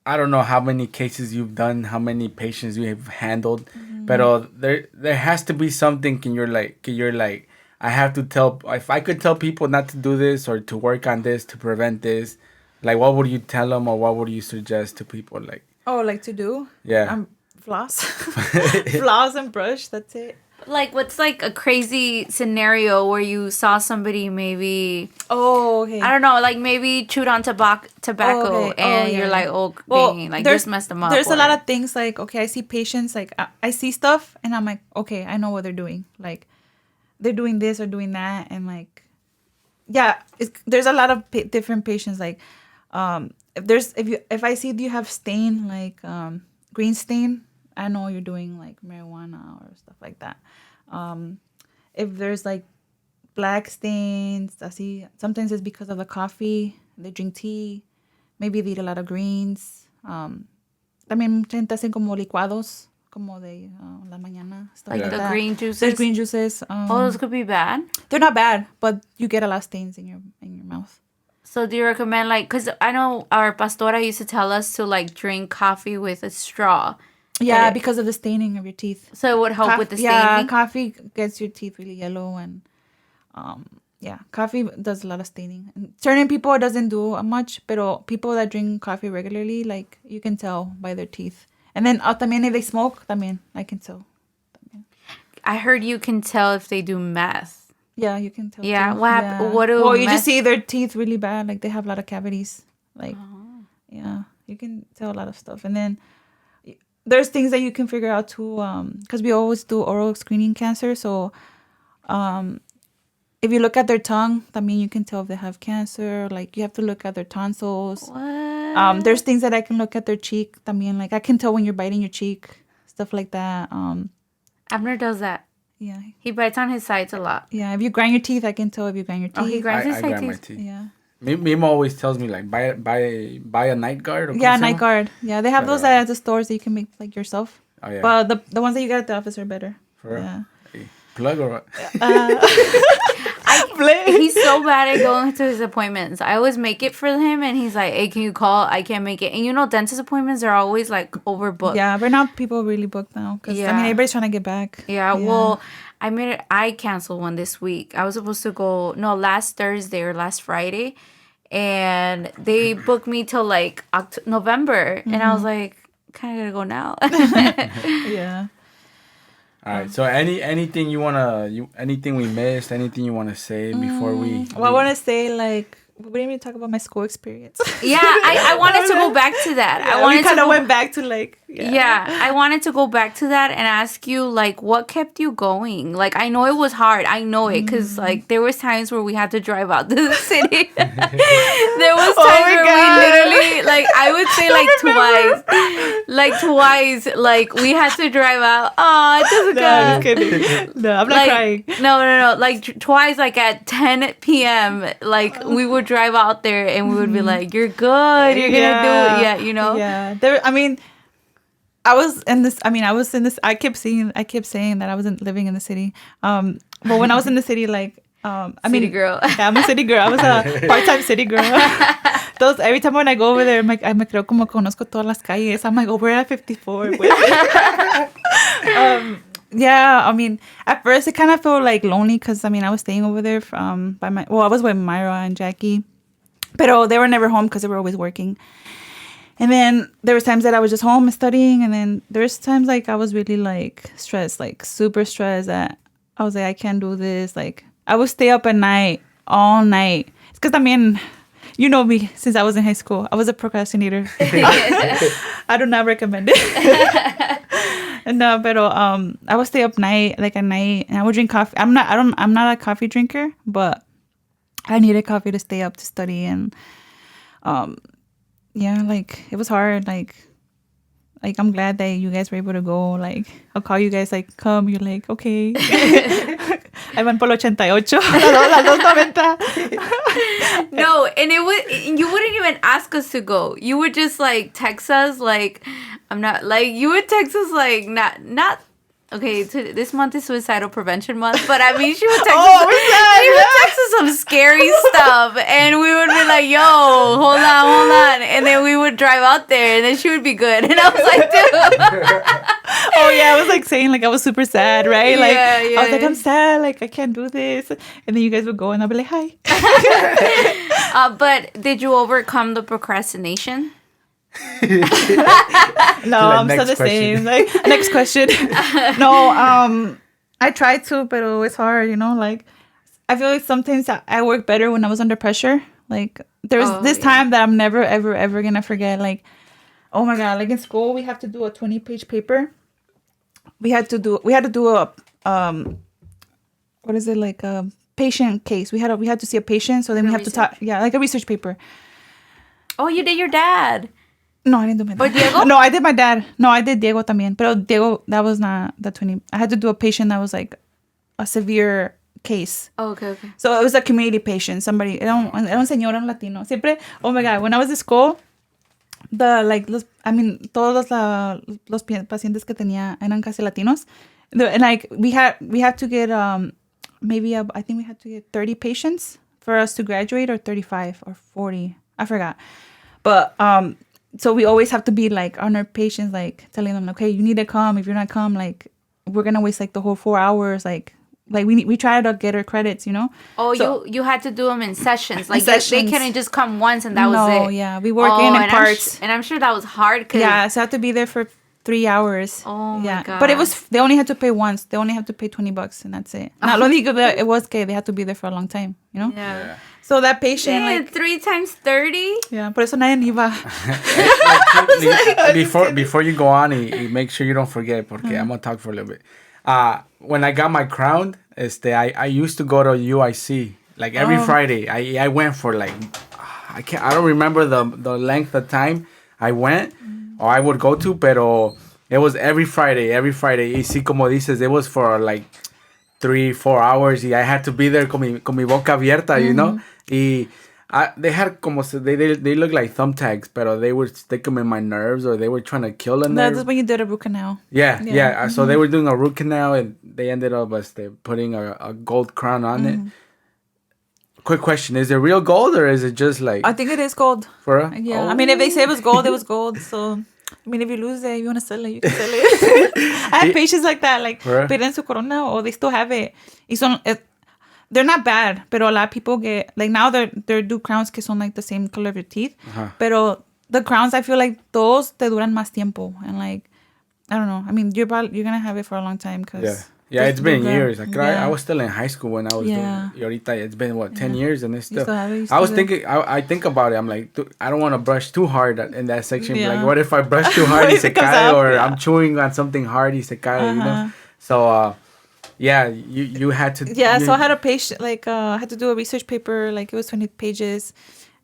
I don't know how many cases you've done, how many patients you have handled, but there has to be something. You're like, I have to tell. If I could tell people not to do this or to work on this to prevent this, like what would you tell them or what would you suggest to people? Like, like to do? Yeah. Floss. Floss and brush. That's it. Like, what's like a crazy scenario where you saw somebody maybe... Oh, okay. I don't know, like maybe chewed on tobacco and you're like, dang, like just messed them up. There's a lot of things like, okay, I see patients, like I see stuff and I'm like, okay, I know what they're doing. Like, they're doing this or doing that. And like, yeah, there's a lot of different patients. Like, if I see you have stain, like green stain, I know you're doing like marijuana or stuff like that. If there's like black stains, I see sometimes it's because of the coffee. They drink tea. Maybe they eat a lot of greens. También gente hacen como licuados, como de la mañana. Stuff like the that. green juices? There's green juices. Those could be bad? They're not bad, but you get a lot of stains in your mouth. So do you recommend like, because I know our pastora used to tell us to like drink coffee with a straw. Yeah, because of the staining of your teeth. So it would help with the staining? Yeah, coffee gets your teeth really yellow and coffee does a lot of staining. And certain people it doesn't do much, but people that drink coffee regularly, like you can tell by their teeth. And then también if they smoke, también I can tell. También. I heard you can tell if they do meth. Yeah, you can tell. Yeah, too. what do you just see their teeth really bad, like they have a lot of cavities. Like, yeah, you can tell a lot of stuff. And then there's things that you can figure out too, because we always do oral screening cancer. So, if you look at their tongue, I mean, you can tell if they have cancer. Like, you have to look at their tonsils. What? There's things that I can look at their cheek. I mean, like, I can tell when you're biting your cheek, stuff like that. Abner does that. Yeah. He bites on his sides a lot. Yeah, if you grind your teeth, I can tell if you grind your teeth. Oh, he grinds his I side grind my teeth. teeth. Yeah. Mima always tells me like buy a night guard. Or Yeah, night guard. Yeah, they have those at the stores that you can make like yourself. Oh yeah. But the ones that you get at the office are better. For real? Yeah. Hey, plug or what? He's so bad at going to his appointments. I always make it for him, and he's like, "Hey, can you call? I can't make it." And you know, dentist appointments are always like overbooked. Yeah, but now people really book now because I mean everybody's trying to get back. Yeah, well, I canceled one this week. I was supposed to go last Thursday or last Friday, and they booked me till like November, and I was like, kind of gotta go now. Yeah. All right. So anything anything we missed, anything you wanna say before we? Well, I want to say like we didn't even talk about my school experience. Yeah, I wanted to go back to that. Yeah, I wanted we kind to of went back to like. Yeah, I wanted to go back to that and ask you, like, what kept you going? Like, I know it was hard. I know it because, like, there was times where we had to drive out to the city. There was times where we literally, like, I would say, like, twice, like, we had to drive out. Oh, Jessica. No, I'm just kidding. No, I'm not crying. No. Like, twice, like, at 10 p.m., like, we would drive out there and we would be like, you're good. You're going to do it. Yeah, you know? Yeah. I kept saying that I wasn't living in the city. But when I was in the city, like, city girl. Yeah, I'm a city girl. I was a part-time city girl. Every time when I go over there, I'm like, I me creo como conozco todas las calles. I'm like, we're at 54. Yeah, I mean, at first it kind of felt like lonely because, I mean, I was staying over there I was with Myra and Jackie. But they were never home because they were always working. And then there was times that I was just home studying, and then there's times like I was really like stressed, like super stressed that I was like, I can't do this. Like I would stay up at night, all night. It's because, I mean, you know me since I was in high school. I was a procrastinator. I do not recommend it. No, but I would stay up at night, and I would drink coffee. I'm not a coffee drinker, but I needed coffee to stay up to study, and yeah, like it was hard. Like I'm glad that you guys were able to go. Like I'll call you guys, like come. You're like okay. I went por 88. Las 290. No, and you wouldn't even ask us to go. You would just like text us like, I'm not like, you would text us like not. Okay, this month is Suicidal Prevention Month, but I mean, she would text us some scary stuff, and we would be like, yo, hold on, and then we would drive out there, and then she would be good, and I was like, dude. Oh yeah, I was like saying like I was super sad, right? Like Yeah, I was like, I'm sad, like I can't do this, and then you guys would go, and I'll be like, hi. But did you overcome the procrastination? No, I'm still the same. Like next question. No, I tried to, but it's hard, like I feel like sometimes I work better when I was under pressure. Like there's this time that I'm never ever gonna forget. Like, oh my god, like in school we have to do a 20-page paper. We had to do a what is it, like a patient case. We had to see a patient, so then we have to talk, like a research paper. Oh, you did your dad. No, I didn't do my dad. Or Diego? No, I did my dad. No, I did Diego también. But Diego, that was not the 20. I had to do a patient that was like a severe case. Oh, okay. So it was a community patient. Somebody, era un señor, un latino. Siempre, oh my God, when I was in school, todos los pacientes que tenía eran casi latinos. And like, we had to get, I think we had to get 30 patients for us to graduate, or 35 or 40. I forgot. But, so we always have to be like on our patients, like telling them, okay, you need to come. If you're not come, like we're gonna waste like the whole 4 hours. Like we try to get our credits, Oh, so, you had to do them in sessions. Like they couldn't just come once and that was it. No, yeah, we work in parts. And I'm sure that was hard. Yeah, so I had to be there for 3 hours. Oh my God. But they only had to pay once. They only have to pay $20 and that's it. Not only it was gay, they had to be there for a long time, Yeah. So that patient, like 3 times 30. Yeah, por eso nadie iba. Before you go on, make sure you don't forget, porque I'm gonna talk for a little bit. When I got my crown, I used to go to UIC like every Friday. I went for like I don't remember the length of time I went or I would go to, pero it was every Friday. Y sí, como dices, it was for like 3-4 hours. Y I had to be there con mi boca abierta, Y they had they look like thumbtacks, pero they would stick them in my nerves, or they were trying to kill them. That's when you did a root canal. Yeah. So they were doing a root canal, and they ended up putting a gold crown on it. Quick question: is it real gold, or is it just like? I think it is gold. For real? Yeah. Oh. I mean, if they say it was gold, it was gold. So, I mean, if you lose it, you want to sell it, you can sell it. I have patients like that, like piden su corona, or they still have it. They're not bad, pero a lot of people get, like now they do crowns que son like the same color of your teeth. Pero the crowns, I feel like those te duran más tiempo, and like I don't know. I mean, you're gonna have it for a long time because it's been years. Like I was still in high school when I was doing it. Ahorita it's been 10 years, and it's still. I was thinking. I think about it. I'm like, I don't want to brush too hard in that section. Yeah. Like, what if I brush too hard, y se cae, or I'm chewing on something hard, y se cae, So. Yeah, you had to. Yeah, so I had a patient, like I had to do a research paper, like it was 20 pages,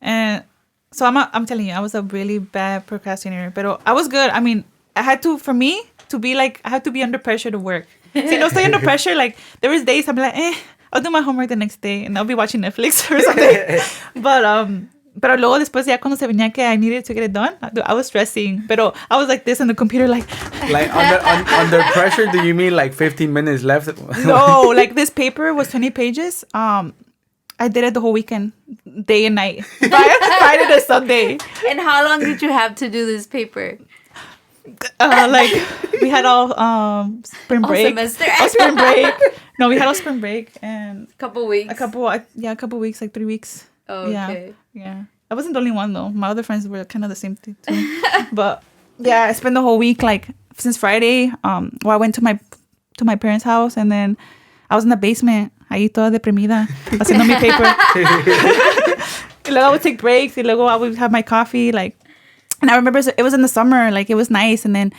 and so I'm telling you, I was a really bad procrastinator, but I was good. I mean, I had to, for me to be like, I had to be under pressure to work. See, no estoy under pressure. Like there was days I'm like, I'll do my homework the next day, and I'll be watching Netflix or something. Pero luego después ya cuando se venía que I needed to get it done, I was stressing. Pero I was like this on the computer, like under pressure. Do you mean like 15 minutes left? No, like this paper was 20 pages. I did it the whole weekend, day and night, Friday to Sunday. And how long did you have to do this paper? Like we had all spring break. Semester. Spring break. No, we had all spring break and a couple weeks, like 3 weeks. Oh, okay. Yeah. I wasn't the only one though. My other friends were kind of the same thing too. But yeah, I spent the whole week, like since Friday. I went to my parents' house, and then I was in the basement, ahí toda deprimida, haciendo mi paper. Y luego I would take breaks, y luego I would have my coffee, like. And I remember it was in the summer, like it was nice, and then,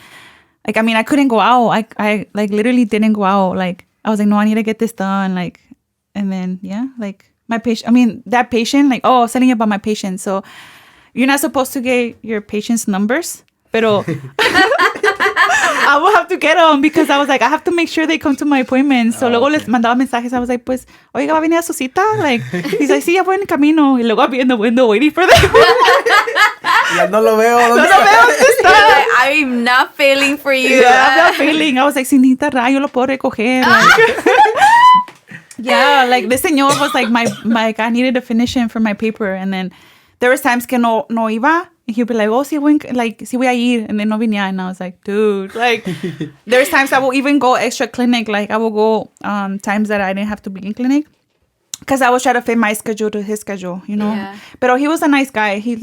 like, I mean, I couldn't go out. I like literally didn't go out. Like I was like, no, I need to get this done. Like, and then like. My patient, I mean, that patient, like, I was telling you about my patient. So you're not supposed to get your patient's numbers, pero I will have to get them because I was like, I have to make sure they come to my appointment. So luego les mandaba mensajes. I was like, pues, oiga, va a venir a su cita? Like, he's like, sí, ya voy en camino. Y luego I'll be in the window waiting for them. Ya no lo veo. No lo veo, ¿dónde está? Like, I'm not failing for you. Yeah, I'm not failing. I was like, si necesita yo lo puedo recoger. Like, yeah, like this señor was like my I needed to finish him for my paper, and then there was times que no iba, and he'd be like, oh, sí voy a ir, and then no venía, and I was like, dude, like there's times I will even go extra clinic, like I will go times that I didn't have to be in clinic, because I was trying to fit my schedule to his schedule, you know. Yeah. But he was a nice guy. He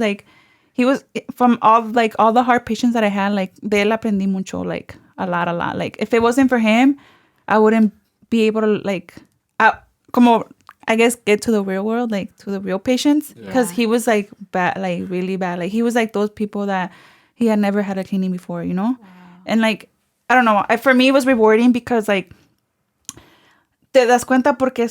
was from all the hard patients that I had, like de él aprendí mucho, like a lot. Like if it wasn't for him, I wouldn't be able to like. I guess get to the real world, like to the real patients, because he was like bad, like really bad. Like he was like those people that he had never had a cleaning before, you know. Wow. And like I don't know, for me it was rewarding because like te das cuenta porque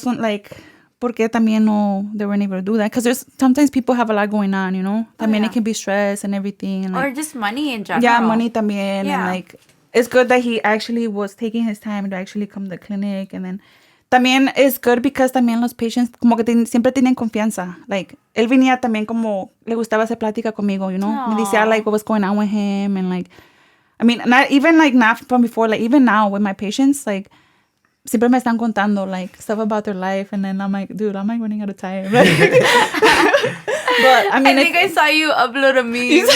también no they weren't able to do that, because there's sometimes people have a lot going on, you know. También it can be stress and everything, and, like, or just money in general. Yeah, money también, and like it's good that he actually was taking his time to actually come to the clinic, and then. También es good because también los patients como que siempre tienen confianza. Like, él venía también como le gustaba hacer plática conmigo, you know? Aww. Me decía, like, what was going on with him. And, like, I mean, not even, like, not from before. Like, even now with my patients, like, siempre me están contando, like, stuff about their life. And then I'm like, dude, I'm, like, running out of time. But, I mean... I think I saw you upload a meme.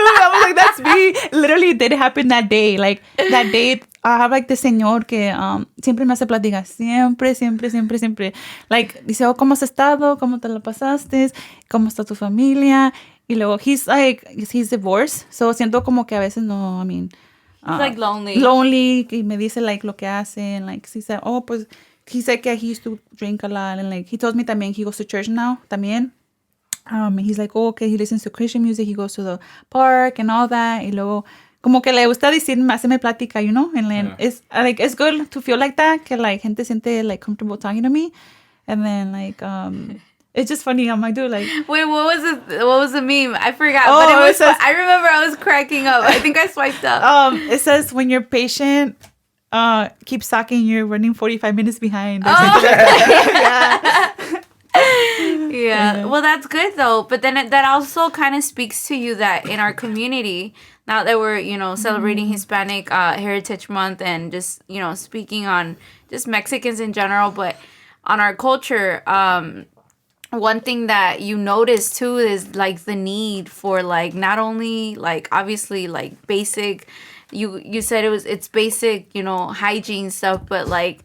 I was like, that's me. Literally, it did happen that day. Like, that day... I have like this señor que siempre me hace plática, siempre. Like, dice, oh, ¿cómo has estado? ¿Cómo te la pasaste? ¿Cómo está tu familia? Y luego, he's divorced, so siento como que a veces no, I mean... he's like lonely. Lonely, y me dice like lo que hace, and like, he said, oh, pues, he said que he used to drink a lot, and like, he tells me también he goes to church now, también. And he's like, oh, okay, he listens to Christian music, he goes to the park and all that, y luego... Como que le gusta decirme, hacerme plática, you know? And then it's good to feel like that, que like gente siente like comfortable talking to me. And then like it's just funny. I'm like, dude, like, wait, what was the meme? I forgot. But it says, I remember I was cracking up. I think I swiped up. It says when your patient keeps talking, you're running 45 minutes behind. Yeah. Well, that's good though. But then that also kind of speaks to you that in our community, now that we're, you know, celebrating Hispanic Heritage Month and just, you know, speaking on just Mexicans in general, but on our culture, one thing that you notice too is like the need for like not only like obviously like basic, you said it's basic, you know, hygiene stuff, but like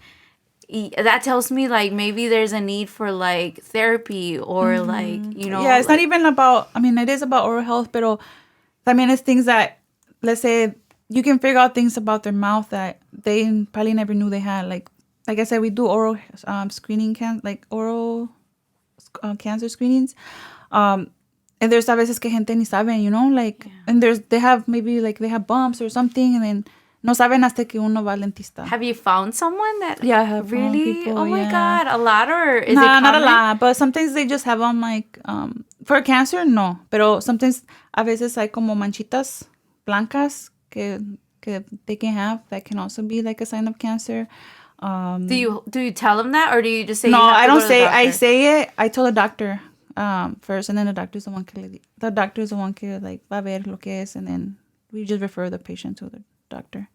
that tells me like maybe there's a need for like therapy or like, you know. Yeah, it's not even about, I mean, it is about oral health, but I mean, it's things that, let's say, you can figure out things about their mouth that they probably never knew they had. Like I said, we do oral screening, oral cancer screenings. And there's a veces que gente ni saben, you know, like, and they have bumps or something, and then no saben hasta que uno va al dentista. Have you found someone that? Yeah, I have really? People, oh my God, a lot, or is it not common? a lot, but sometimes they just have them like for cancer, no, pero sometimes a veces hay como manchitas blancas que they can have that can also be like a sign of cancer. Do you tell them that, or do you just say? No, you have I to don't go to the say. doctor? I say it. I tell the doctor first, and then the doctor's the one que like va a ver lo que es, and then we just refer the patient to the doctor.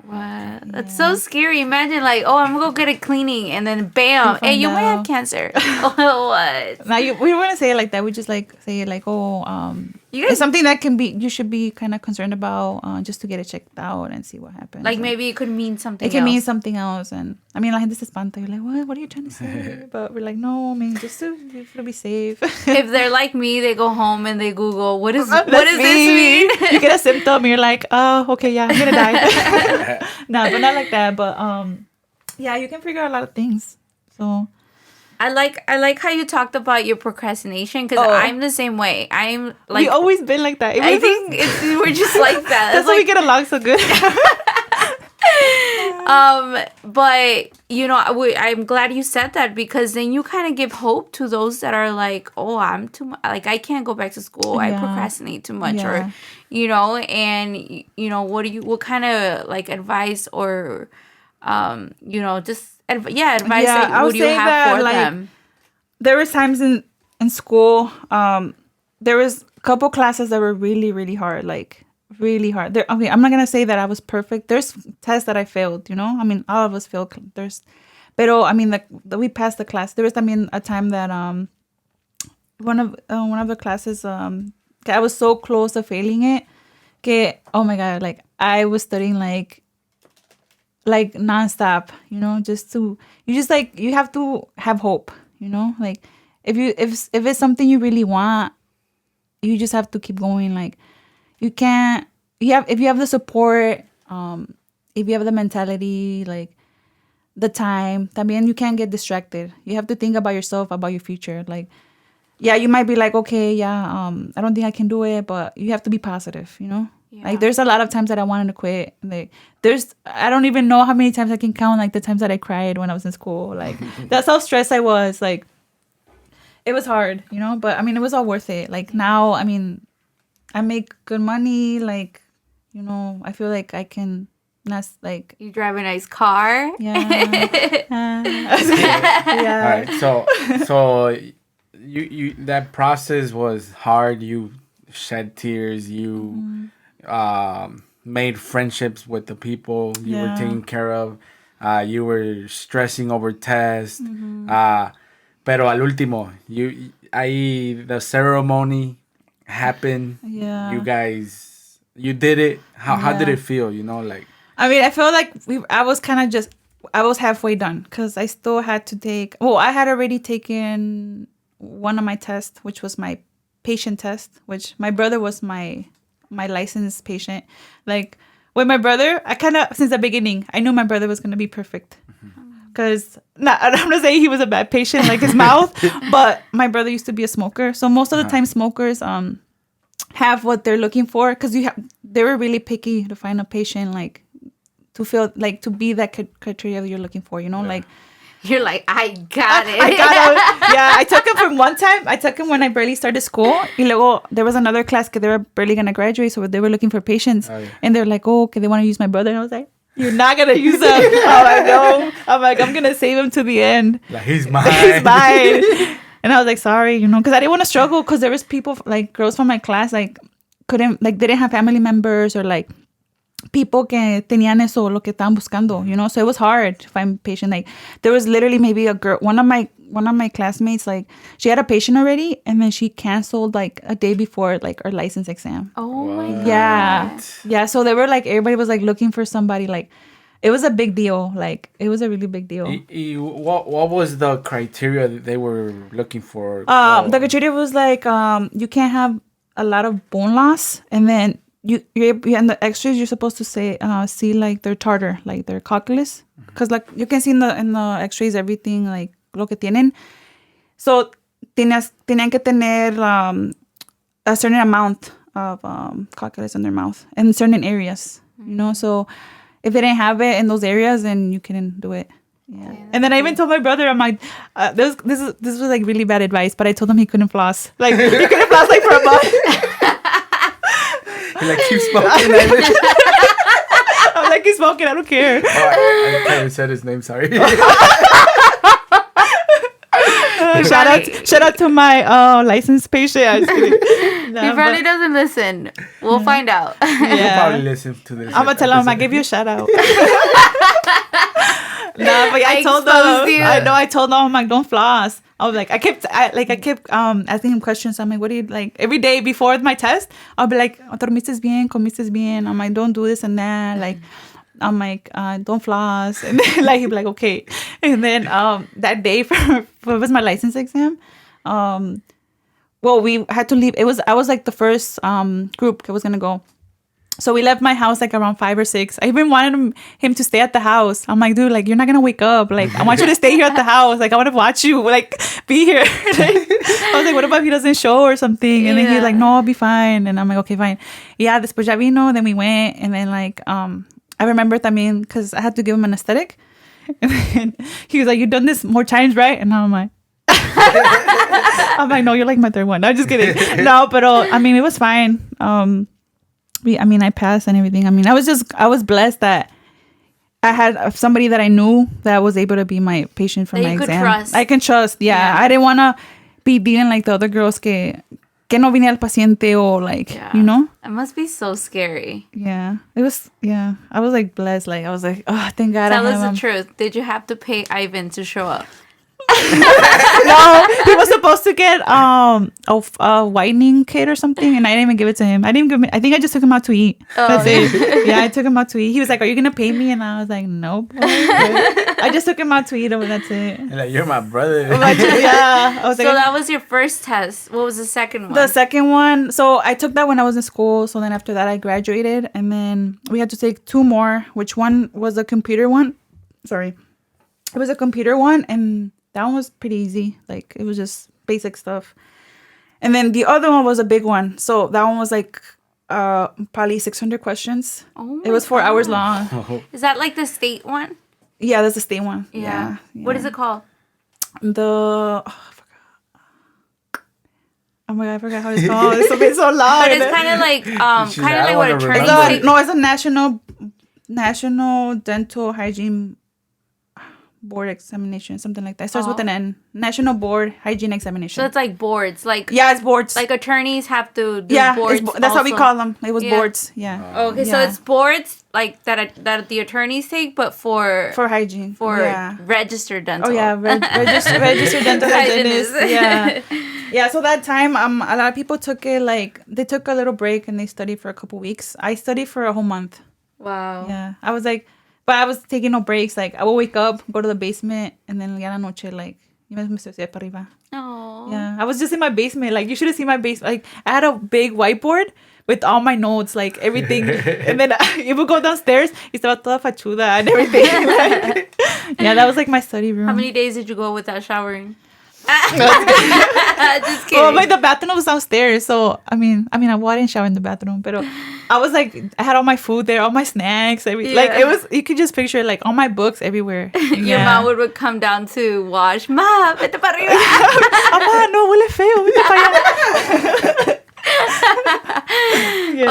What? That's so scary. Imagine like, oh, I'm gonna go get a cleaning, and then bam, hey, you might have cancer. What? Now we don't want to say it like that. We just like say it like, oh, it's something that you should be kind of concerned about, just to get it checked out and see what happens. Like maybe it could mean something. It can mean something else, and I mean, la gente se espanta. You're like, what are you trying to say? But we're like, no, I mean, just to be safe. If they're like me, they go home and they Google what does this mean? You get a symptom, you're like, oh, okay, yeah, I'm gonna die. No, but not like that. But yeah, you can figure out a lot of things. So I like how you talked about your procrastination, because I'm the same way. I'm like, we always been like that. I think we're just like that. That's why we get along so good. But I'm glad you said that, because then you kind of give hope to those that are like, oh, I'm too much, like, I can't go back to school. I procrastinate too much, or and what kind of like advice or just advice that would you have for them? There was times in school, there was a couple classes that were really, really hard, like really hard. Okay, I'm not gonna say that I was perfect. There's tests that I failed, I mean, all of us failed. Pero I mean, we passed the class. There was, I mean, a time that one of the classes, I was so close to failing it, oh my god, like I was studying like nonstop, you have to have hope, like if it's something you really want, you just have to keep going. Like if you have the support, if you have the mentality, like the time, también you can't get distracted. You have to think about yourself, about your future. Like, yeah, you might be like, okay, I don't think I can do it, but you have to be positive, Yeah. Like, there's a lot of times that I wanted to quit. Like, I don't even know how many times I can count, like, the times that I cried when I was in school. Like, that's how stressed I was. Like, it was hard, but, I mean, it was all worth it. Like, now, I mean, I make good money. Like, I feel like I can, not, like... You drive a nice car. Yeah. Yeah. All right, so you that process was hard. You shed tears. You... made friendships with the people you were taking care of. You were stressing over tests. Pero al último, the ceremony happened. Yeah. You did it. How did it feel? Like. I mean, I felt like I was halfway done, because I still had to take. Well, I had already taken one of my tests, which was my patient test, which my brother was my licensed patient. Like, with my brother, I kind of, since the beginning, I knew my brother was going to be perfect. Because, I'm not going to say he was a bad patient, like his mouth, but my brother used to be a smoker. So most of the time, smokers have what they're looking for, because they were really picky to find a patient, like, to feel, like, to be that criteria that you're looking for, like... You're like, I got it. I took him from one time. I took him when I barely started school. Y luego, there was another class because they were barely going to graduate, so they were looking for patients. Oh, yeah. And they're like, oh, okay, they want to use my brother. And I was like, you're not going to use him. I'm like, no. I'm going to save him to the end. Like, he's mine. He's mine. And I was like, sorry, because I didn't want to struggle, because there was people, like, girls from my class, like, they didn't have family members, or, like, people que tenían eso, lo que estaban buscando, so it was hard to find patient. Like, there was literally maybe a girl, one of my classmates, like, she had a patient already, and then she canceled, like, a day before, like, her license exam. Oh my god. Yeah, so they were like, everybody was like looking for somebody. Like, it was a big deal. Like, it was a really big deal. What was the criteria that they were looking for? The criteria was like, you can't have a lot of bone loss, and then you and the X-rays, you're supposed to see like their tartar, like their calculus, because like you can see in the X-rays everything, like lo que tienen. So tenían que tener a certain amount of calculus in their mouth in certain areas, So if they didn't have it in those areas, then you couldn't do it. Yeah. And then I even told my brother, I'm like, this was like really bad advice, but I told him he couldn't floss. Like, he couldn't floss like for a month. He like, keep smoking. I'm like, keep smoking, I don't care. I probably said his name, sorry. Shout out to my licensed patient. No, he probably doesn't listen. We'll find out. Yeah. He'll probably listen to this. I'm gonna tell him I give you a shout out. No, but I told him. I told him, I'm like, don't floss. I was like, I kept asking him questions. I'm like, what do you like? Every day before my test, I'll be like, dormiste bien, comiste bien. I'm like, don't do this and that. Like, I'm like, don't floss. And then like he'd be like, okay. And then that day for was my license exam. Well, we had to leave. I was like the first group that was gonna go. So we left my house like around 5 or 6. I even wanted him to stay at the house. I'm like, dude, like, you're not going to wake up. Like, I want you to stay here at the house. Like, I want to watch you, like, be here. I was like, what about if he doesn't show or something? And then he's like, no, I'll be fine. And I'm like, okay, fine. Yeah, después ya vino. Then we went. And then, like, I remember también because I had to give him an aesthetic. And then he was like, "You've done this more times, right?" And I'm like, "No, you're like my third one." No, just kidding. No, but I mean, it was fine. I passed and everything. I mean, I was blessed that I had somebody that I knew that was able to be my patient for that my you exam. Could trust. I can trust. Yeah. I didn't want to be dealing like the other girls que no vine al paciente or like, you know? It must be so scary. Yeah. It was, yeah. I was like blessed. Like, I was like, oh, thank God. Tell us the truth. Did you have to pay Ivan to show up? No, he was supposed to get a whitening kit or something, and I didn't even give it to him. I think I just took him out to eat. That's it. Yeah, I took him out to eat. He was like, "Are you gonna pay me?" And I was like, "Nope." I just took him out to eat, and that's it. Like, you're my brother. Yeah. I was so that was your first test. What was the second one? The second one. So I took that when I was in school. So then after that, I graduated, and then we had to take 2 more. Which one was a computer one? Sorry, it was a computer one, and that one was pretty easy. Like, it was just basic stuff. And then the other one was a big one. So that one was like probably 600 questions. Oh, it was 4 hours long. Is that like the state one? Yeah, that's the state one. Yeah. Yeah. What is it called? I forgot. Oh my God, I forgot how it's called. It's so loud. But it's kind of like what attorneys take. No, it's a national dental hygiene board examination, something like that. It starts with an N. National Board Hygiene Examination. So it's like boards, like it's boards. Like attorneys have to do boards. That's how we call them. It was boards. Yeah. Okay, so it's boards like that the attorneys take, but for hygiene, registered dental. Oh yeah, registered dental hygienist. Yeah. Yeah. So that time, a lot of people took it like they took a little break and they studied for a couple weeks. I studied for a whole month. Wow. Yeah. I was like. But I was taking no breaks. Like, I would wake up, go to the basement, and then ya la noche, like, yo me estoy para arriba. Oh. Yeah. I was just in my basement. Like, you should have seen my basement. Like, I had a big whiteboard with all my notes, like, everything. And then you would go downstairs, estaba toda fachuda and everything. Yeah, that was, like, my study room. How many days did you go without showering? Just kidding. Well, like, the bathroom was downstairs, so I didn't shower in the bathroom, but I was like, I had all my food there, all my snacks, everything. Like, it was, you could just picture like all my books everywhere. Your mom would come down to wash. Ma, vete para arriba. Mamá, no, huele feo. Vete para allá.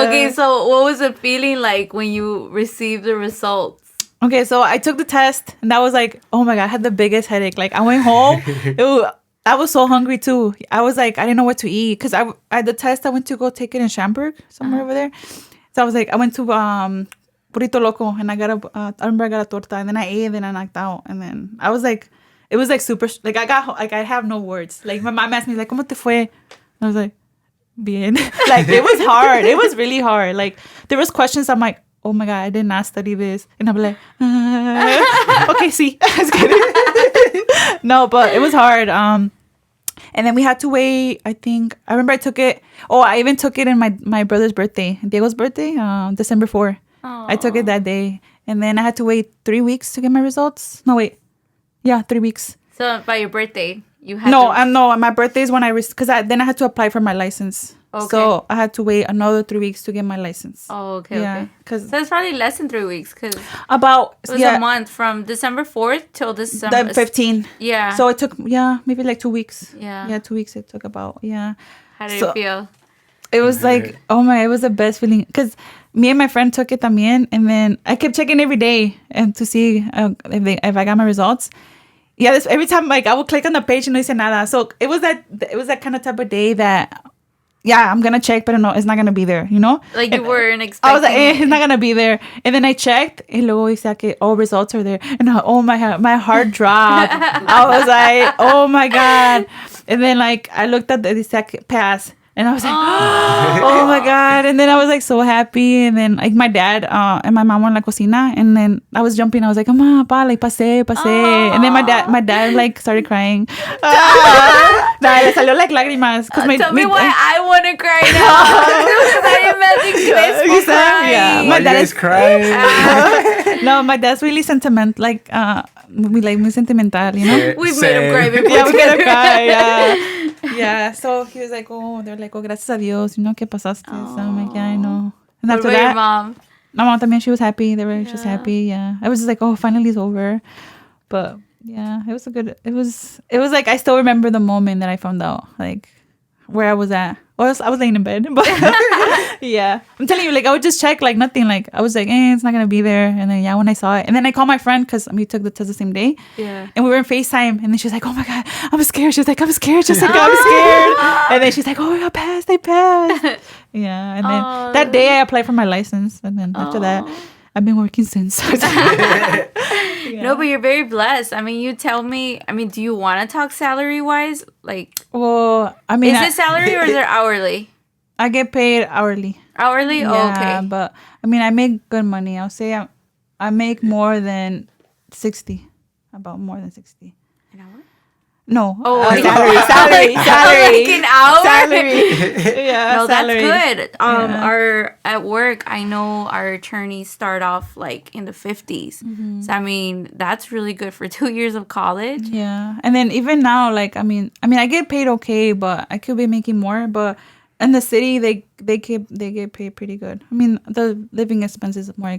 Okay, so what was the feeling like when you received the results? Okay, so I took the test, and that was like, oh my God, I had the biggest headache. Like, I went home. I was so hungry too. I was like, I didn't know what to eat because I the test I went to go take it in Schaumburg, somewhere over there. So I was like, I went to Burrito Loco, and I remember I got a torta, and then I ate, and then I knocked out, and then I was like, it was like super, like I have no words. Like, my mom asked me like, ¿Cómo te fue? And I was like, bien. Like, it was hard. It was really hard. Like, there was questions I'm like, oh my God, I did not study this. And I'm like, okay, see. No, but it was hard. And then we had to wait, I remember I took it. Oh, I even took it in my brother's birthday, Diego's birthday, December 4. I took it that day. And then I had to wait 3 weeks to get my results. No, wait. Yeah, 3 weeks. So by your birthday, you had No, my birthday is when because then I had to apply for my license. Okay. So I had to wait another 3 weeks to get my license. Oh, okay, yeah, okay. So it's probably less than 3 weeks because it was a month from December 4th till December 15. Yeah. So it took maybe like 2 weeks. Yeah. 2 weeks it took about. How did it feel? It was like, oh my, it was the best feeling because me and my friend took it también, and then I kept checking every day and to see if I got my results. Yeah, every time like I would click on the page and no dice nada. So it was that kind of type of day that. Yeah, I'm gonna check, but no, it's not gonna be there, you know? Like you weren't expecting. I was like, it's not gonna be there. And then I checked, and luego dice que all results are there. And my heart dropped. I was like, oh my God. And then like I looked at the pass, and I was like, oh my God. And then I was like so happy. And then like my dad and my mom were in la cocina, and then I was jumping. I was like, Mama, pa, like pasé. And then my dad like started crying. Le salió like lágrimas. Tell me why I want to cry now. I imagine Crespo crying. Yeah, my dad is crying. No, my dad's really sentimental. Like, muy sentimental, you know? We've made him cry before. Yeah, we made him cry, yeah. So he was like, they're like, gracias a Dios, you know, que pasaste. So I'm like, yeah, I know. And what about your mom? my mom también, she was happy. They were just happy. Yeah. I was just like, oh, finally it's over. But yeah, it was it was like, I still remember the moment that I found out, like, where I was at. I was laying in bed, but yeah, I'm telling you, like, I would just check, like, nothing, like, I was like, it's not gonna be there, and then when I saw it, and then I called my friend because we took the test the same day, and we were in FaceTime, and then she was like, oh my god, I'm scared. She was like, I'm scared, Jessica, I'm scared, and then she's like, oh, I passed. And then that day I applied for my license, and then after that, I've been working since. No, but you're very blessed. I mean, you tell me. I mean, do you want to talk salary wise? Like, well, I mean, is it salary or is it hourly? I get paid hourly. Hourly? Yeah, oh, okay. But I mean, I make good money. I'll say I make more than 60. About more than 60. An hour? No. Oh, salary. Like an hour? Salary. Yeah. No, salary. that's good. Our at work, I know our attorneys start off like in the 50s. Mm-hmm. So I mean, that's really good for 2 years of college. Yeah, and then even now, like I mean, I get paid okay, but I could be making more. But in the city, they get paid pretty good. I mean, the living expenses are more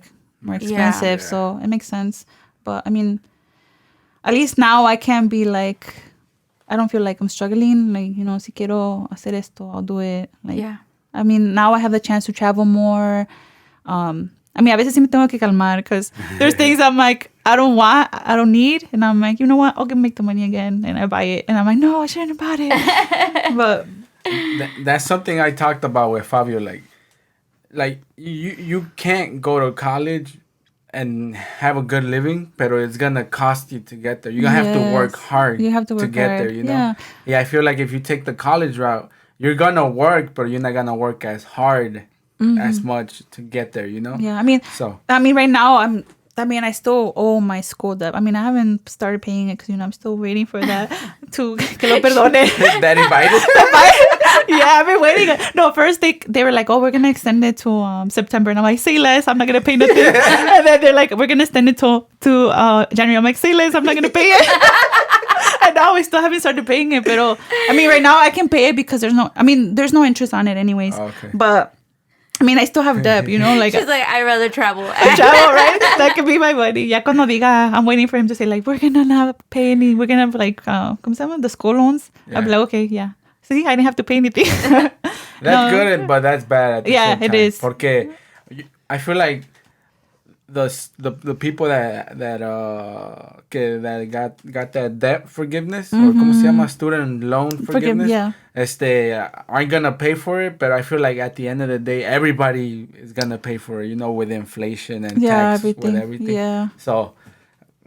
expensive, so it makes sense. But I mean, at least now I can't be like, I don't feel like I'm struggling. Like, you know, si quiero hacer esto, I'll do it. Like, I mean, now I have the chance to travel more. I mean, a veces sí me tengo que calmar because there's things I'm like, I don't need. And I'm like, you know what? I'll make the money again. And I buy it. And I'm like, no, I shouldn't have bought it. But that's something I talked about with Fabio. Like you can't go to college and have a good living, but it's gonna cost you to get there. You're gonna have to work hard. You have to work get hard. there. You know. Yeah, I feel like if you take the college route, you're gonna work, but you're not gonna work as hard, as much to get there. You know. Yeah, I mean, right now I still owe my school debt. I mean, I haven't started paying it because, you know, I'm still waiting for that to que lo perdone. That invited? Yeah, I've been waiting. No, first they were like, oh, we're going to extend it to September. And I'm like, say less, I'm not going to pay nothing. And then they're like, we're going to extend it to January. I'm like, say less, I'm not going to pay it. And now I still haven't started paying it. But I mean, right now I can pay it because there's no interest on it anyways. Oh, okay. But I mean, I still have debt, you know, like. She's like, I'd rather travel. Travel, right? That could be my money. Ya cuando diga, I'm waiting for him to say, like, we're gonna not pay any, we're gonna have, like, ¿cómo se llama? The school loans. Yeah. I'll be like, okay, yeah. See, I didn't have to pay anything. That's good, but that's bad at the same time. It is. Porque I feel like the people that got that debt forgiveness, or como se llama, student loan forgiveness, aren't gonna pay for it. But I feel like at the end of the day, everybody is gonna pay for it. You know, with inflation and tax, everything. with everything. Yeah. So,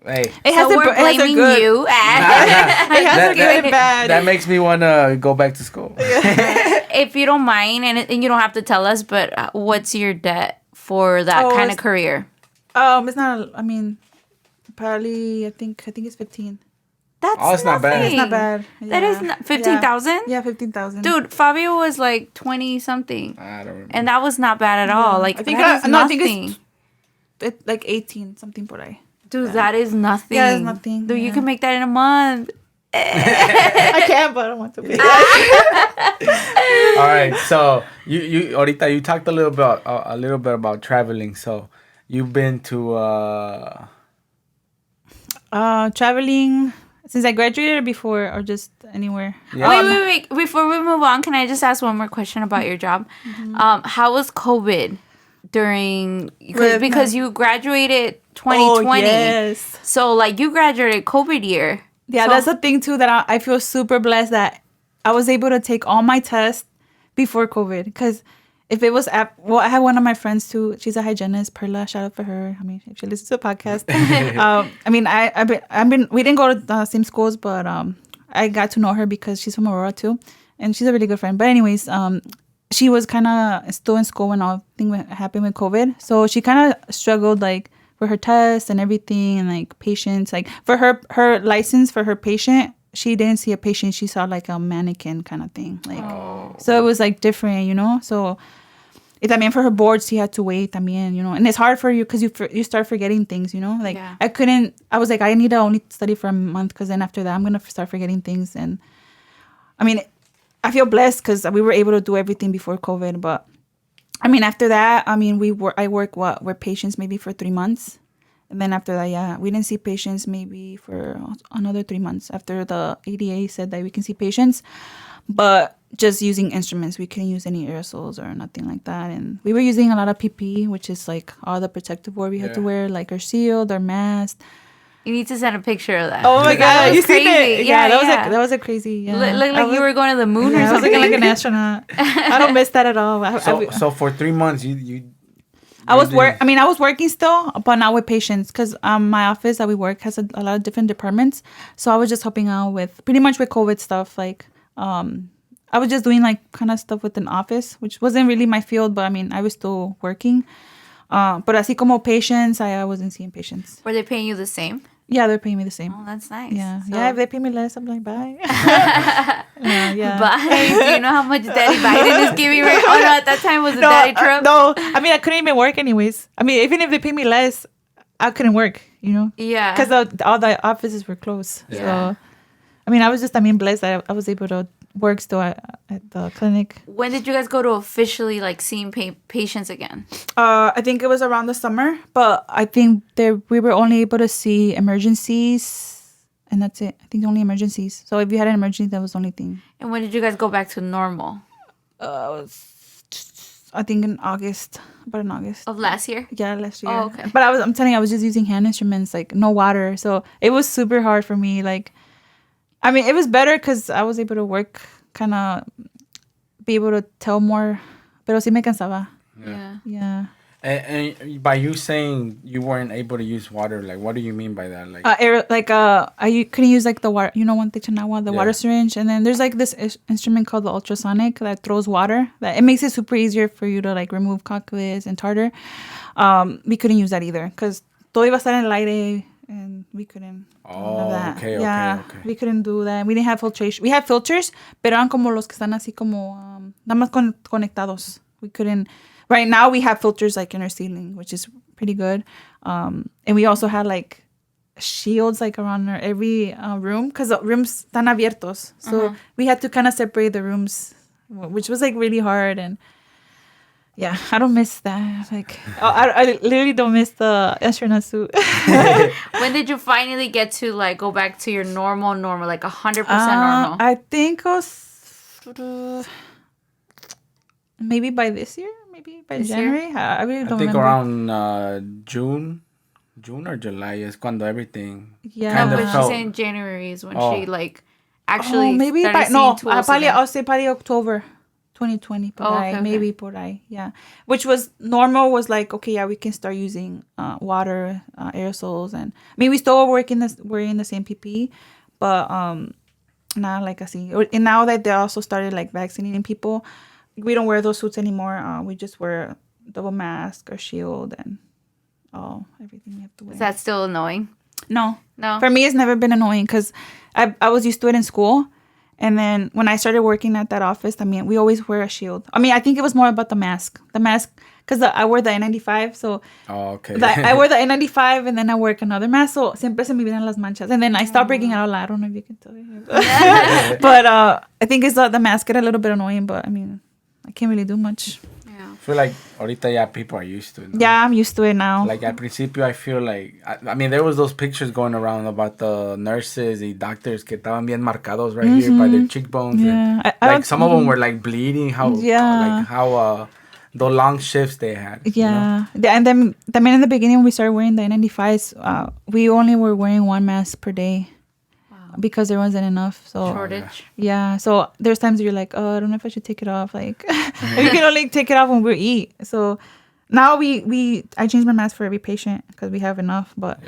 hey, we're blaming you. It has good bad. That makes me wanna go back to school. If you don't mind, and you don't have to tell us, but what's your debt for that kind of career? It's not. I mean, probably. I think it's 15. That's not bad. It's not bad. Yeah. That is 15,000. Yeah, 15,000. Dude, Fabio was like 20 something. I don't remember. And that was not bad at all. Like, I think nothing. It's like 18 something por ahí. Dude, that is nothing. Yeah, it's nothing. Dude, you can make that in a month. I can't, but I don't want to be. All right, so you ahorita you talked a little bit about traveling. So you've been to traveling since I graduated or before, or just anywhere. Yeah. Wait. Before we move on, can I just ask one more question about your job? Mm-hmm. How was COVID because you graduated 2020? Oh, yes. So like you graduated COVID year. Yeah, that's the thing too, that I feel super blessed that I was able to take all my tests before COVID. Because if it was I had one of my friends too. She's a hygienist, Perla. Shout out for her. I mean, if she listens to the podcast. I mean, we didn't go to the same schools, but I got to know her because she's from Aurora too, and she's a really good friend. But anyways, she was kind of still in school when all thing happened with COVID, so she kind of struggled like with her tests and everything, and like patients. Like for her license for her patient, she didn't see a patient. She saw like a mannequin kind of thing. Like, so it was like different, you know. So, I mean, for her boards, she had to wait. I mean, you know, and it's hard for you because you start forgetting things, you know. Like I was like, I need to only study for a month because then after that, I'm gonna start forgetting things. And I mean, I feel blessed because we were able to do everything before COVID, but I mean, after that, I mean, I work with patients maybe for 3 months. And then after that, yeah, we didn't see patients maybe for another 3 months after the ADA said that we can see patients. But just using instruments, we couldn't use any aerosols or nothing like that. And we were using a lot of PPE, which is like all the protective wear we had to wear, like our shield, our mask. You need to send a picture of that. Oh my God, you seen it? Yeah, that was a crazy. Yeah. Looked like you were going to the moon or I was something. looking like an astronaut. I don't miss that at all. So for 3 months, you I was working still, but not with patients, because my office that we work has a lot of different departments. So I was just helping out with pretty much with COVID stuff. Like, I was just doing like kind of stuff with an office, which wasn't really my field, but I mean, I was still working. But así como patients, I wasn't seeing patients. Were they paying you the same? Yeah, they're paying me the same. Oh, that's nice. Yeah, So, yeah. If they pay me less, I'm like, bye. Yeah. Bye. Do you know how much Daddy Biden is giving right? Oh no, at that time was it Daddy Trump? No, I mean I couldn't even work anyways. I mean, even if they pay me less, I couldn't work. You know? Yeah. Because all the offices were closed. Yeah. So, I mean, I was blessed that I was able to work still at the clinic. When did you guys go to officially like seeing patients again? I think it was around the summer, but I think we were only able to see emergencies, and that's it. I think only emergencies. So if you had an emergency, that was the only thing. And when did you guys go back to normal? I think in August, about in August. Of last year? Yeah, last year. Oh, okay. But I'm telling you, I was just using hand instruments, like no water. So it was super hard for me. Like, I mean, it was better because I was able to work, kind of be able to tell more. Pero sí me cansaba. Yeah. And by you saying you weren't able to use water, like what do you mean by that? Like I couldn't use like the water, one techinawa, the water syringe, and then there's like this instrument called the ultrasonic that throws water. That it makes it super easier for you to like remove coccyx and tartar. We couldn't use that either because todo iba a estar en el aire, and we couldn't. Oh, that. okay. We couldn't do that. We didn't have filtration. We had filters, pero eran como los que están así como nada más conectados. We couldn't. Right now we have filters like in our ceiling, which is pretty good. And we also had like shields like around every room because the rooms están abiertos. So we had to kind of separate the rooms, which was like really hard. And yeah, I don't miss that. Like I literally don't miss the astronaut suit. When did you finally get to like go back to your normal, like 100% normal? I think it was maybe by this year. Maybe by January. I really don't remember. I think around June or July is cuando everything kind of but she's saying January is when she like actually maybe started I'll say probably October 2020 maybe por ahí, yeah. Which was normal was like, okay, yeah, we can start using water, aerosols, and I mean we still were wearing the same PPE, but now like I see, and now that they also started like vaccinating people, we don't wear those suits anymore. We just wear double mask or shield and everything we have to wear. Is that still annoying? No. No. For me, it's never been annoying because I was used to it in school. And then when I started working at that office, I mean, we always wear a shield. I mean, I think it was more about the mask. The mask, because I wear the N95. So I wear the N95 and then I wear another mask. So siempre se me vienen las manchas. And then I stopped breaking out. I don't know if you can tell you. But I think it's the mask get a little bit annoying. But I mean, I can't really do much. Yeah. I feel like ahorita ya people are used to it. No? Yeah, I'm used to it now. Like at principio, I feel like, I mean, there was those pictures going around about the nurses and doctors que estaban bien marcados right here by their cheekbones. Yeah. And, like some of them were like bleeding. The long shifts they had. Yeah. You know? And then in the beginning when we started wearing the N95s, we only were wearing one mask per day. Because there wasn't enough, so shortage. Yeah, so there's times you're like, oh, I don't know if I should take it off. Like, we can only take it off when we eat. So now I change my mask for every patient because we have enough. But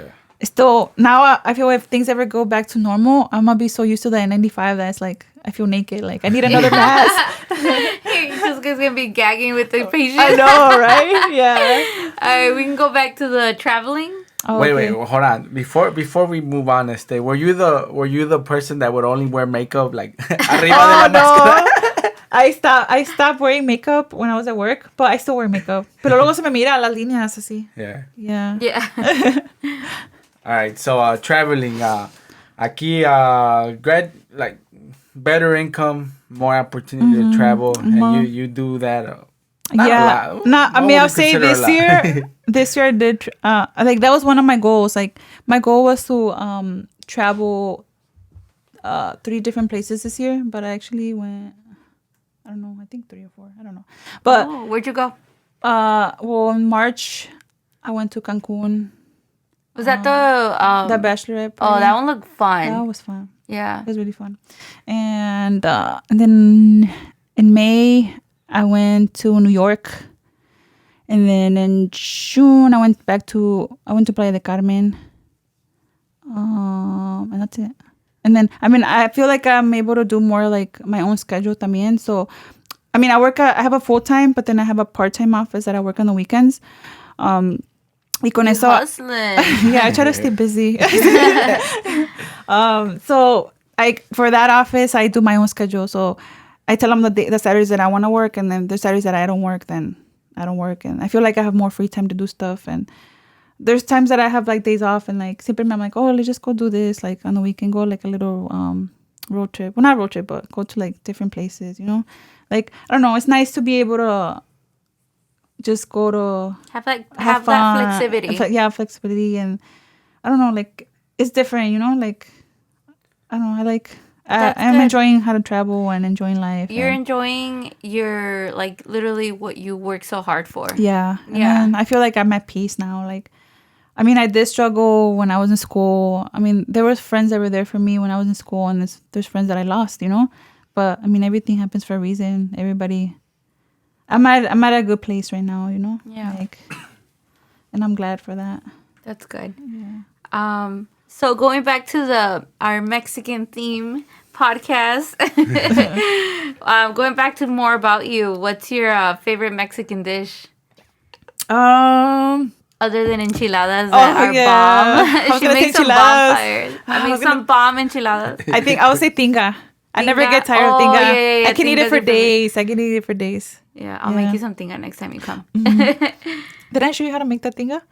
still, now I feel if things ever go back to normal, I'm gonna be so used to the N95 that's like I feel naked. Like I need another mask. You're just gonna be gagging with the patient. I know, right? Yeah. All right, we can go back to the traveling. Oh, wait, hold on. Before we move on, were you the person that would only wear makeup like arriba de la máscara? I stopped wearing makeup when I was at work, but I still wear makeup. Pero luego se me mira las líneas así. Yeah. All right, so traveling, aquí like better income, more opportunity to travel, and you do that. Yeah. I'll say this year, I did, like, that was one of my goals. Like, my goal was to travel 3 different places this year, but I actually went, I don't know, I think 3 or 4. I don't know. But where'd you go? Well, in March, I went to Cancun. Was that the bachelorette party? Oh, that one looked fun. That was fun. Yeah. It was really fun. And then in May, I went to New York. And then in June, I went to Playa del Carmen. And that's it. And then, I feel like I'm able to do more like my own schedule también. So, I have a full-time, but then I have a part-time office that I work on the weekends. Y con eso, hustling. Yeah, I try to stay busy. So for that office, I do my own schedule. So I tell them the Saturdays that I want to work, and then the Saturdays that I don't work, then I don't work. And I feel like I have more free time to do stuff. And there's times that I have like days off, and like simply I'm like, oh, let's just go do this. Like on the weekend, go like a little road trip. Well, not road trip, but go to like different places. Like, I don't know. It's nice to be able to just go to have that flexibility. Flexibility. And I don't know, like, it's different, like, I don't know, I'm enjoying how to travel and enjoying life. You're enjoying your, like, literally what you work so hard for. Yeah. And I feel like I'm at peace now. Like, I did struggle when I was in school. There were friends that were there for me when I was in school, and there's friends that I lost, but everything happens for a reason. Everybody, I'm at a good place right now, Yeah. Like, and I'm glad for that. That's good. Yeah. So going back to our Mexican theme podcast, going back to more about you, what's your favorite Mexican dish? Other than enchiladas that are bomb. She makes some bonfires. Some bomb enchiladas. I think I would say tinga. I never get tired of tinga. Yeah, I can eat it for days. Yeah, I'll make you some tinga next time you come. Mm-hmm. Did I show you how to make that tinga?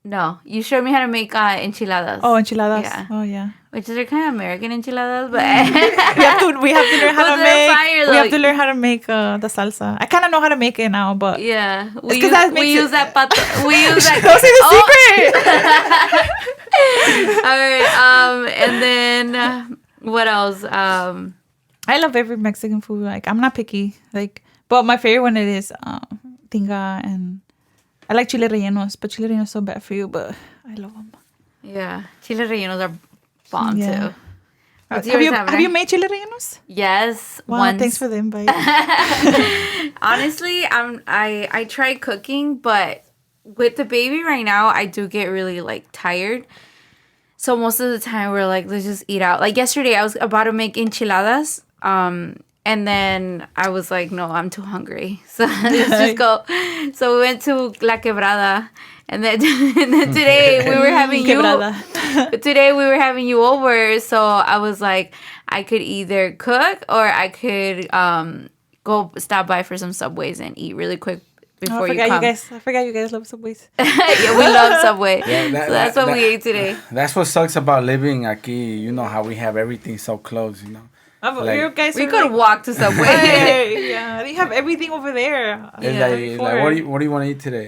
No, you showed me how to make enchiladas. Oh, enchiladas. Yeah. Oh, yeah. Which are kind of American enchiladas, but we have to learn how to make. Fire, we have to learn how to make the salsa. I kind of know how to make it now, but yeah, we use that. We use that. Don't say the secret. All right. And then what else? I love every Mexican food. Like, I'm not picky. Like, but my favorite one is tinga, and I like chile rellenos, but chile rellenos are so bad for you, but I love them. Yeah, chile rellenos are bomb too. Have you made chile rellenos? Yes. Wow, once. Thanks for the invite. Honestly, I try cooking, but with the baby right now, I do get really like tired. So most of the time we're like, let's just eat out. Like yesterday, I was about to make enchiladas. And then I was like, no, I'm too hungry. So let's just go. So we went to La Quebrada. And then today we were having you over. So I was like, I could either cook or I could go stop by for some Subways and eat really quick before you come. I forgot you guys love Subways. Yeah, we love Subway. Yeah, so that's what we ate today. That's what sucks about living aquí. You know how we have everything so close, Like, you guys we could walk to Subway. Yeah, you have everything over there. Like, what do you want to eat today?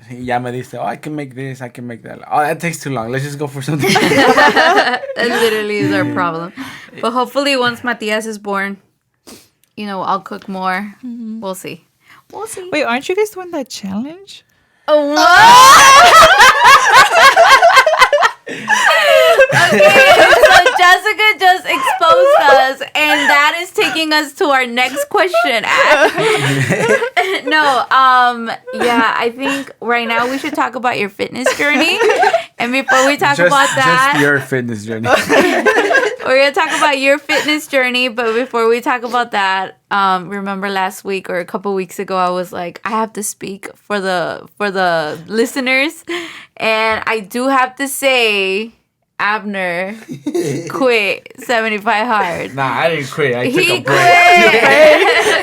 Ya me dice, I can make this, I can make that. Oh, that takes too long. Let's just go for something. That literally is our problem. But hopefully once Matias is born, I'll cook more. Mm-hmm. We'll see. Wait, aren't you guys doing that challenge? Oh, okay, so Jessica just exposed us, and that is taking us to our next question. I think right now we should talk about your fitness journey. And before we talk about that, just your fitness journey. We're gonna talk about your fitness journey, but before we talk about that, remember last week or a couple weeks ago, I was like, I have to speak for the listeners, and I do have to say, Abner quit 75 hard. Nah, I didn't quit. I took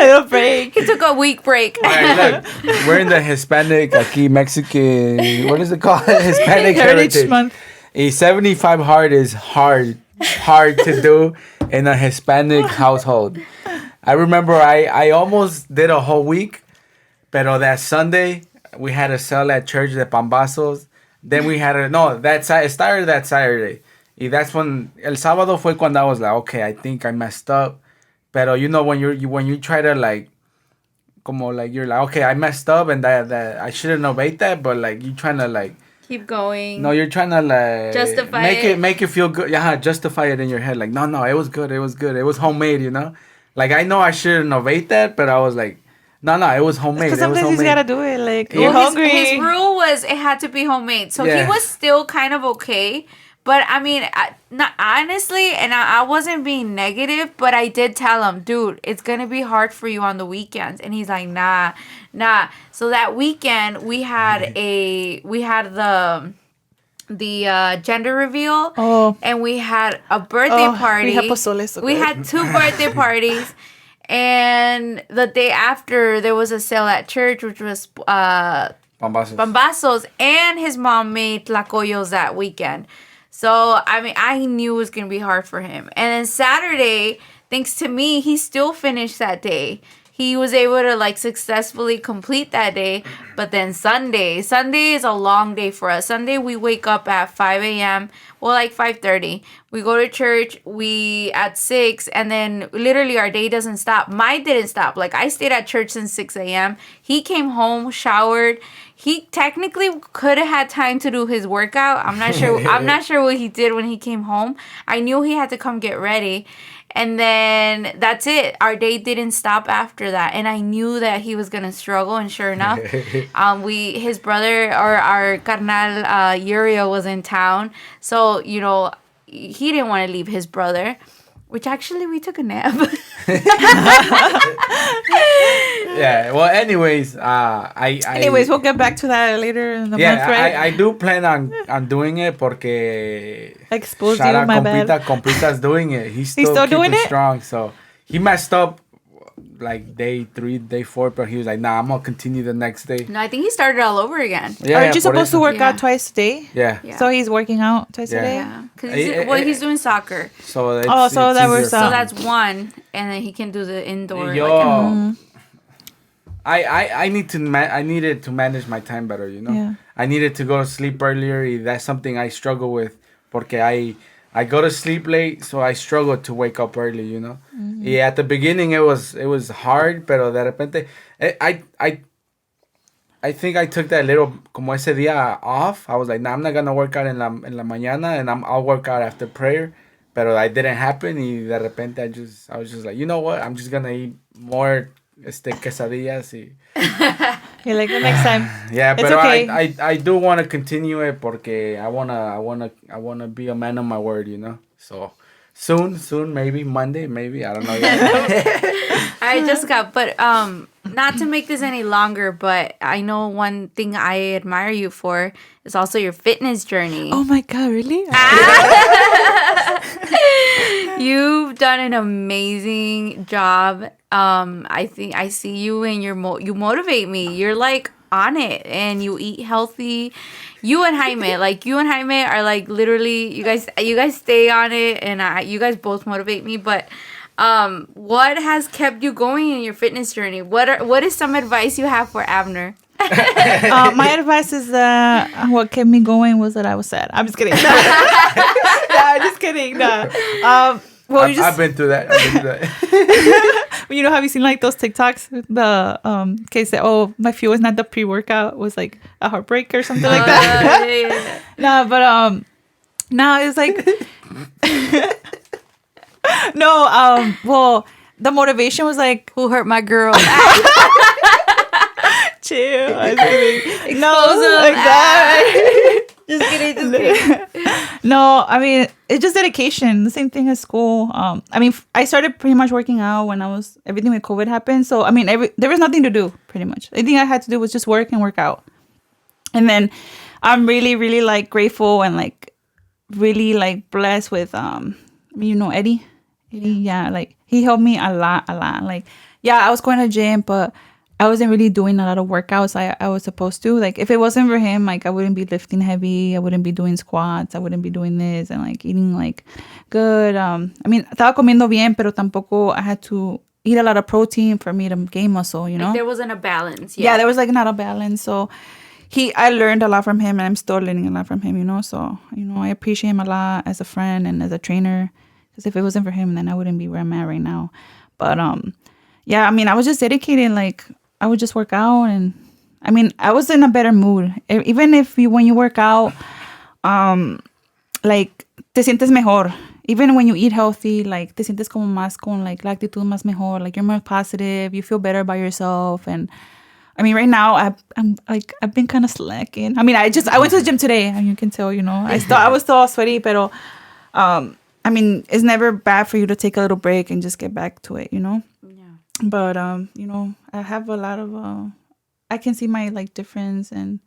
a break. He took a week break. All right, look, we're in the Hispanic, Mexican. What is it called? Hispanic Heritage Month. A 75 hard is hard to do in a Hispanic household. I remember I almost did a whole week, Pero that Sunday, we had a sale at church de Pambazos. Then we had it started that Saturday. Y that's when, el sábado fue cuando I was like, okay, I think I messed up. Pero when you try to like, como like, you're like, okay, I messed up and that I shouldn't obey that, but like, you trying to like, keep going. no, you're trying to like justify make it feel good. Yeah, justify it in your head. Like, no, it was good. It was homemade, you know? Like, I know I shouldn't obey that, but I was like, no, it was homemade. Because sometimes you gotta do it. Like, well, you're hungry. His rule was it had to be homemade. So he was still kind of okay. But I mean, not honestly, and I wasn't being negative, but I did tell him, dude, it's gonna be hard for you on the weekends. And he's like, nah. So that weekend we had the gender reveal. Oh. And we had a birthday party. We had 2 birthday parties. And the day after, there was a sale at church, which was Pambazos. And his mom made tlacoyos that weekend. So, I mean, I knew it was going to be hard for him. And then Saturday, thanks to me, he still finished that day. He was able to, like, successfully complete that day. But then Sunday is a long day for us. Sunday, we wake up at 5 a.m. Well, like 5:30. We go to church, at 6, and then literally our day doesn't stop. Mine didn't stop. Like, I stayed at church since 6 a.m. He came home, showered. He technically could have had time to do his workout. I'm not sure what he did when he came home. I knew he had to come get ready. And then that's it. Our day didn't stop after that. And I knew that he was going to struggle. And sure enough, his brother or our carnal, Uriel, was in town. So, he didn't want to leave his brother, which actually we took a nap. Yeah. Well, anyways, we'll get back to that later in the month, right? I do plan on doing it porque expose you, my bad. Compita's doing it. He's still doing it strong. So he messed up like day 3, day 4, but he was like, nah, I'm gonna continue the next day. No, I think he started all over again. Aren't you supposed to work out twice a day? Yeah. So he's working out twice a day? Yeah. Because he's doing soccer. So that's one, and then he can do the indoor. I needed to manage my time better, Yeah. I needed to go to sleep earlier. That's something I struggle with porque I go to sleep late, so I struggle to wake up early, Mm-hmm. Yeah, at the beginning it was hard, pero de repente I think I took that little como ese día off. I was like, nah, I'm not gonna work out en la mañana, and I'll work out after prayer. Pero that didn't happen, y de repente I was just like, you know what? I'm just gonna eat more quesadillas. You're like, the next time. Yeah, it's but okay. I do want to continue it porque I wanna be a man of my word, So soon, maybe Monday, maybe, I don't know yet. I just got, but not to make this any longer, but I know one thing I admire you for is also your fitness journey. Oh my God, really? You've done an amazing job. I think I see you and you motivate me. You're like on it and you eat healthy. You and Jaime are like literally you guys stay on it, and you guys both motivate me. But what has kept you going in your fitness journey? What is some advice you have for Abner? My advice is what kept me going was that I was sad. I'm just kidding. I'm just kidding. No. Well, I've been through that. You know, have you seen like those TikToks? The case that my fuel is not the pre-workout, was like a heartbreak or something like that. Yeah. No, but no, it's like no. Well, the motivation was like, who hurt my girl? Chill. I was kidding. No, like that. Just kidding. No, I mean, it's just dedication. The same thing as school. I mean, I started pretty much working out when everything with COVID happened. So, I mean, there was nothing to do, pretty much. Everything I had to do was just work and work out. And then I'm really, really, like, grateful and, like, really, like, blessed with, Eddie? Yeah, like, he helped me a lot. Like, yeah, I was going to the gym, but I wasn't really doing a lot of workouts I was supposed to. Like, if it wasn't for him, like, I wouldn't be lifting heavy. I wouldn't be doing squats. I wouldn't be doing this and, like, eating, like, good. I mean, estaba comiendo bien, pero tampoco I had to eat a lot of protein for me to gain muscle, you know? Like there wasn't a balance. Yeah, there was like not a balance. So I learned a lot from him, and I'm still learning a lot from him, you know? So, you know, I appreciate him a lot as a friend and as a trainer. Because if it wasn't for him, then I wouldn't be where I'm at right now. But, yeah, I mean, I was just dedicated. Like, I would just work out. And, I mean, I was in a better mood. Even when you work out, like, te sientes mejor. Even when you eat healthy, like, te sientes como más con, like, la actitud más mejor. Like, you're more positive. You feel better about yourself. And, I mean, right now, I've been kind of slacking. I mean, I went to the gym today, and you can tell, you know. I was still sweaty, pero, I mean, it's never bad for you to take a little break and just get back to it, you know? Yeah. But, you know, I have a lot of, I can see my, like, difference, and you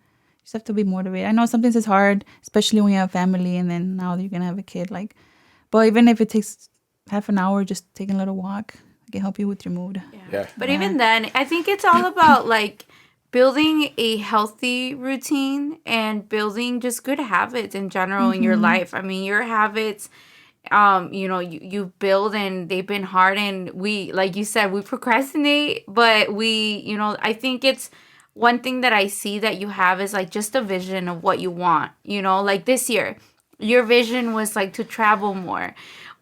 just have to be motivated. I know sometimes it's hard, especially when you have family, and then now that you're going to have a kid, like, but even if it takes half an hour, just taking a little walk can help you with your mood. Yeah. But even then, I think it's all about, like, building a healthy routine and building just good habits in general in your life. I mean, your habits, you know, you build, and they've been hard, and we, like you said, we procrastinate, but we, you know, I think it's one thing that I see that you have is like just a vision of what you want, you know, like this year, your vision was like to travel more.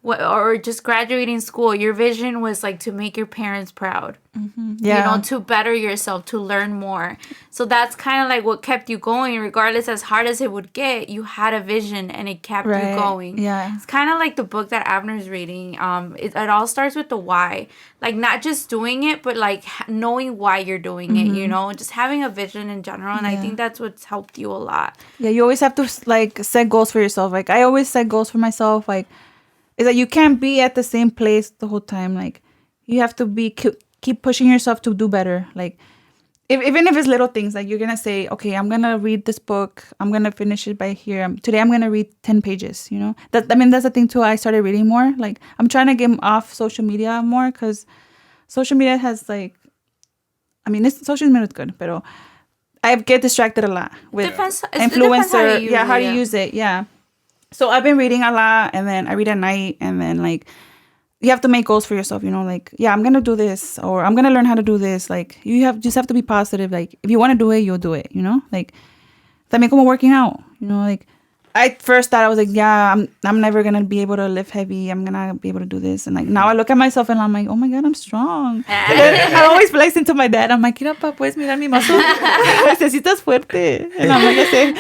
Or just graduating school, your vision was like to make your parents proud. Yeah. You know, to better yourself, to learn more. So that's kind of like what kept you going, regardless as hard as it would get. You had a vision, and it kept you going. Yeah. It's kind of like the book that Abner's reading. It all starts with the why. Like, not just doing it, but like knowing why you're doing it, you know, just having a vision in general. And I think that's what's helped you a lot. Yeah, you always have to, like, set goals for yourself. Like, I always set goals for myself, like, is that you can't be at the same place the whole time. Like, you have to keep pushing yourself to do better. Like, even if it's little things, like, you're gonna say, okay, I'm gonna read this book, I'm gonna finish it by here. Today I'm gonna read 10 pages, you know. That's the thing too. I started reading more. Like, I'm trying to get off social media more, because social media has, like, I mean, social media is good, but I get distracted a lot with influencer. How to use it. Yeah. So I've been reading a lot, and then I read at night, and then, like, you have to make goals for yourself, you know, like, yeah, I'm going to do this, or I'm going to learn how to do this. Like, just have to be positive. Like, if you want to do it, you'll do it, you know, like, también como working out, you know, like, I first thought I was like, yeah, I'm never going to be able to lift heavy. I'm going to be able to do this. And, like, now I look at myself, and I'm like, oh my God, I'm strong. I always flexing to my dad. I'm like, mira, pa, puedes mirar mi muscle. Necesitas fuerte. And I'm like, I say.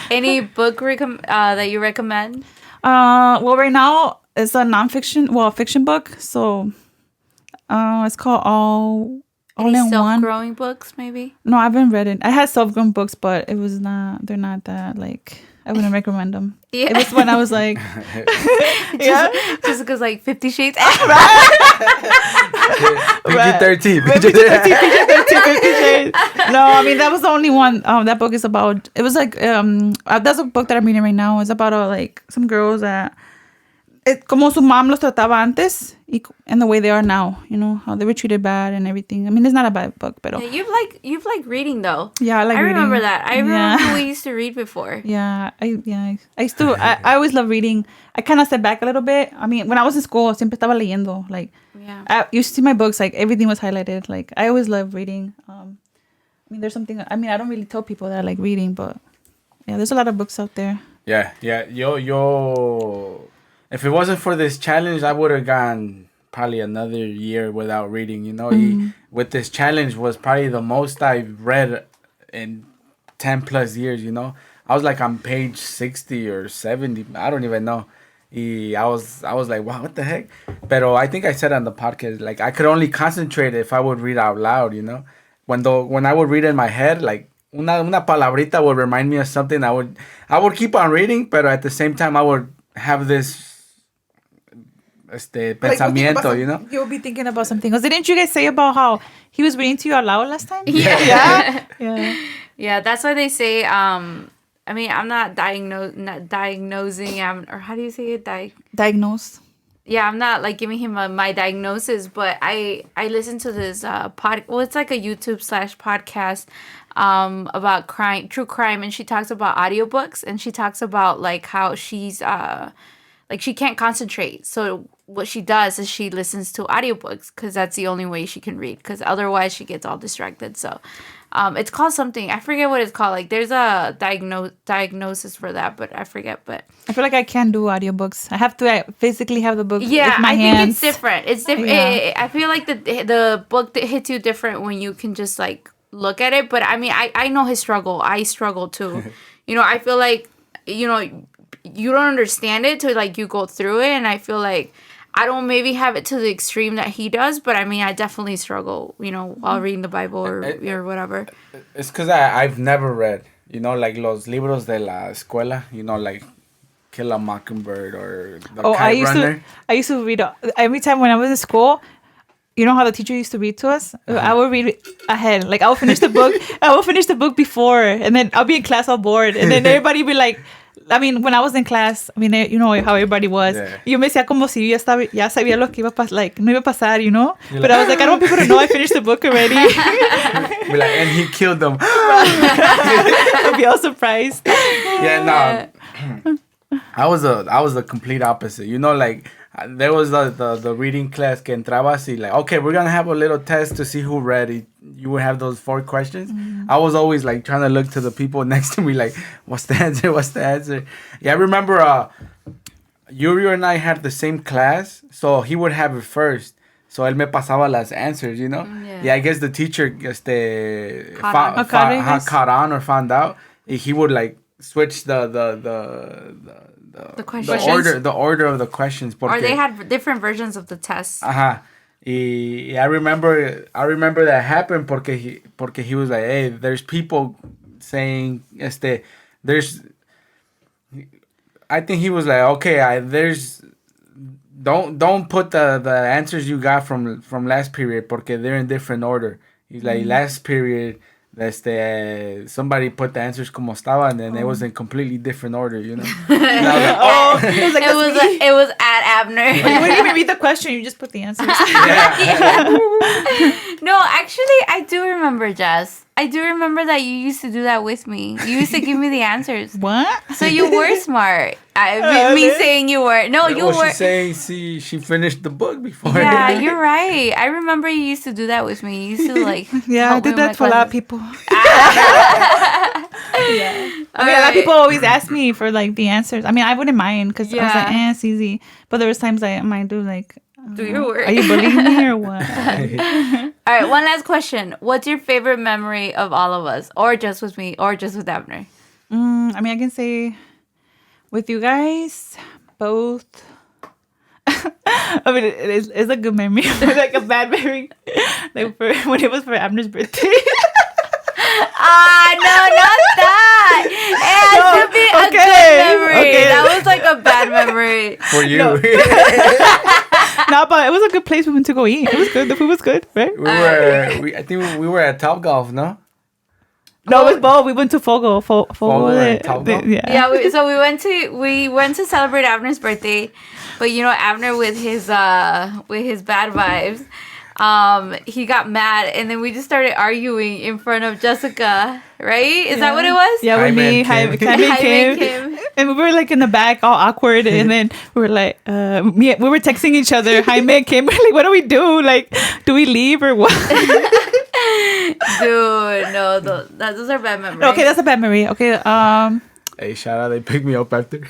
Any book that you recommend? Well, right now it's a fiction book. So it's called All Any in One. self-growing books, maybe? No, I haven't read it. I had self-grown books, but they're not that, like, I wouldn't recommend them. Yeah. It was when I was like, just because, like, 50 Shades. PG-13. PG-13. No, I mean, that was the only one. That book is about. It was like that's a book that I'm reading right now. It's about like some girls that. Como su mom los trataba antes and the way they are now, you know, how they were treated bad and everything. I mean, it's not a bad book, but Yeah, you've liked reading though. Yeah, I like reading. I remember that. I remember we used to read before. Yeah, I used to. I always love reading. I kind of step back a little bit. I mean, when I was in school, siempre estaba leyendo. Like, I used to see my books, like, everything was highlighted. Like, I always love reading. I mean, there's something. I mean, I don't really tell people that I like reading, but yeah, there's a lot of books out there. Yeah. Yo. If it wasn't for this challenge, I would have gone probably another year without reading. You know, with this challenge was probably the most I've read in 10 plus years. You know, I was like on page 60 or 70. I don't even know. I was like, wow, what the heck? Pero I think I said on the podcast, like, I could only concentrate if I would read out loud. You know, when I would read in my head, like, una palabrita would remind me of something. I would keep on reading, but at the same time I would have this pensamiento, you know? You'll be thinking about something else. Didn't you guys say about how he was reading to you out loud last time? Yeah. Yeah, that's why they say, I mean, I'm not diagnosing, or how do you say it? Diagnose. Yeah, I'm not, like, giving him my diagnosis, but I listened to this it's like a YouTube/podcast about true crime, and she talks about audiobooks, and she talks about, like, how she's like she can't concentrate. So what she does is she listens to audiobooks because that's the only way she can read, because otherwise she gets all distracted. So it's called something. I forget what it's called. Like there's a diagnosis for that, but I forget. But I feel like I can't do audiobooks. I have to physically have the book with my I hands. think it's different. It's different. Yeah. I feel like the book that hits you different when you can just like look at it. But I mean, I know his struggle. I struggle too. I feel like, you don't understand it till like you go through it. And I feel like I don't maybe have it to the extreme that he does, but I mean, I definitely struggle, while reading the Bible or whatever. It's because I've never read, like los libros de la escuela, like Kill a Mockingbird or The Kite Runner. I used to read every time when I was in school. You know how the teacher used to read to us? I would read ahead. Like I will finish the book. I will finish the book before, and then I'll be in class all bored, and then everybody be like. I mean, when I was in class, I mean, you know how everybody was. Yeah. Yo me decía como si ya sabía lo que iba a pasar, like, no iba a pasar, But I was like, I don't want people to know I finished the book already. Be like, and he killed them. I'll be all surprised. Yeah, no. I was the complete opposite. Like, there was the reading class que entrabas y like, okay, we're gonna have a little test to see who read it. You would have those 4 questions. Mm-hmm. I was always like trying to look to the people next to me like, what's the answer? Yeah, I remember Yuri and I had the same class, so he would have it first. So él me pasaba las answers, Yeah, I guess the teacher caught on or found out. He would like switch the questions. The order of the questions. Or they had different versions of the tests. Y I remember that happened porque he was like, hey, there's people saying I think he was like, okay, don't put the answers you got from last period porque they're in different order. He's like, last period somebody put the answers como estaba, and then it was in completely different order, And I was like, it was at Abner. You wouldn't even read the question, you just put the answers. No, actually, I do remember, Jess. I do remember that you used to do that with me. You used to give me the answers. What? So you were smart. Me saying you were. No, you were. She's saying, see, she finished the book before. Yeah, you're right. I remember you used to do that with me. You used to like. Yeah, I did that for a lot of people. Yeah. I mean, a lot of people always ask me for like the answers. I mean, I wouldn't mind because I was like, it's easy. But there was times I might do like. Do your work. Are you bullying me or what? All right, one last question. What's your favorite memory of all of us? Or just with me? Or just with Abner? I mean, I can say with you guys, both. I mean, it's a good memory. Like a bad memory. Like when it was for Abner's birthday. No, not that. It has to be a good memory. Okay. That was like a bad memory. For you. No. No, but it was a good place we went to go eat. It was good. The food was good, right? I think we were at Topgolf, no? No, it was both. We went to Fogo. Yeah. So we went to celebrate Abner's birthday, but Abner with his bad vibes. He got mad, and then we just started arguing in front of Jessica, right? Is that what it was? Yeah, with me, Jaime Kim. And we were like in the back, all awkward, and then we were like, we were texting each other, Jaime and Kim, we're like, what do we do? Like, do we leave or what? Dude, no, those are bad memories. Okay, that's a bad memory. Okay, Hey, shout out, they picked me up after. Wow!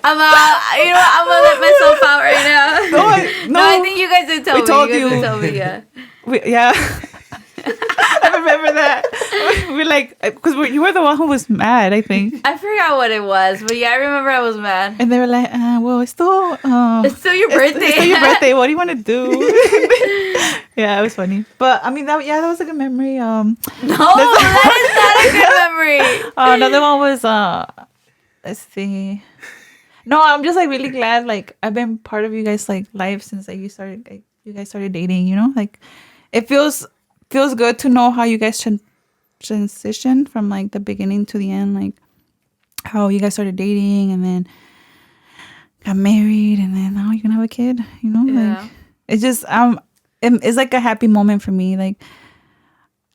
I'm gonna let myself out right now. No, I think you guys did tell me. We told you. Guys did tell me, yeah. Yeah. I remember that. We're like, because you were the one who was mad, I think. I forgot what it was, but yeah, I remember I was mad. And they were like, well, it's still your birthday. It's still your birthday. What do you want to do? Yeah, it was funny. But I mean, that was a good memory. No, that is not a good memory. Another one was let's see. No, I'm just like really glad. Like I've been part of you guys' like life since like you guys started dating. Like it feels good to know how you guys transition from like the beginning to the end. Like how you guys started dating and then got married and then now you're gonna have a kid. Yeah. Like it's just it's like a happy moment for me. Like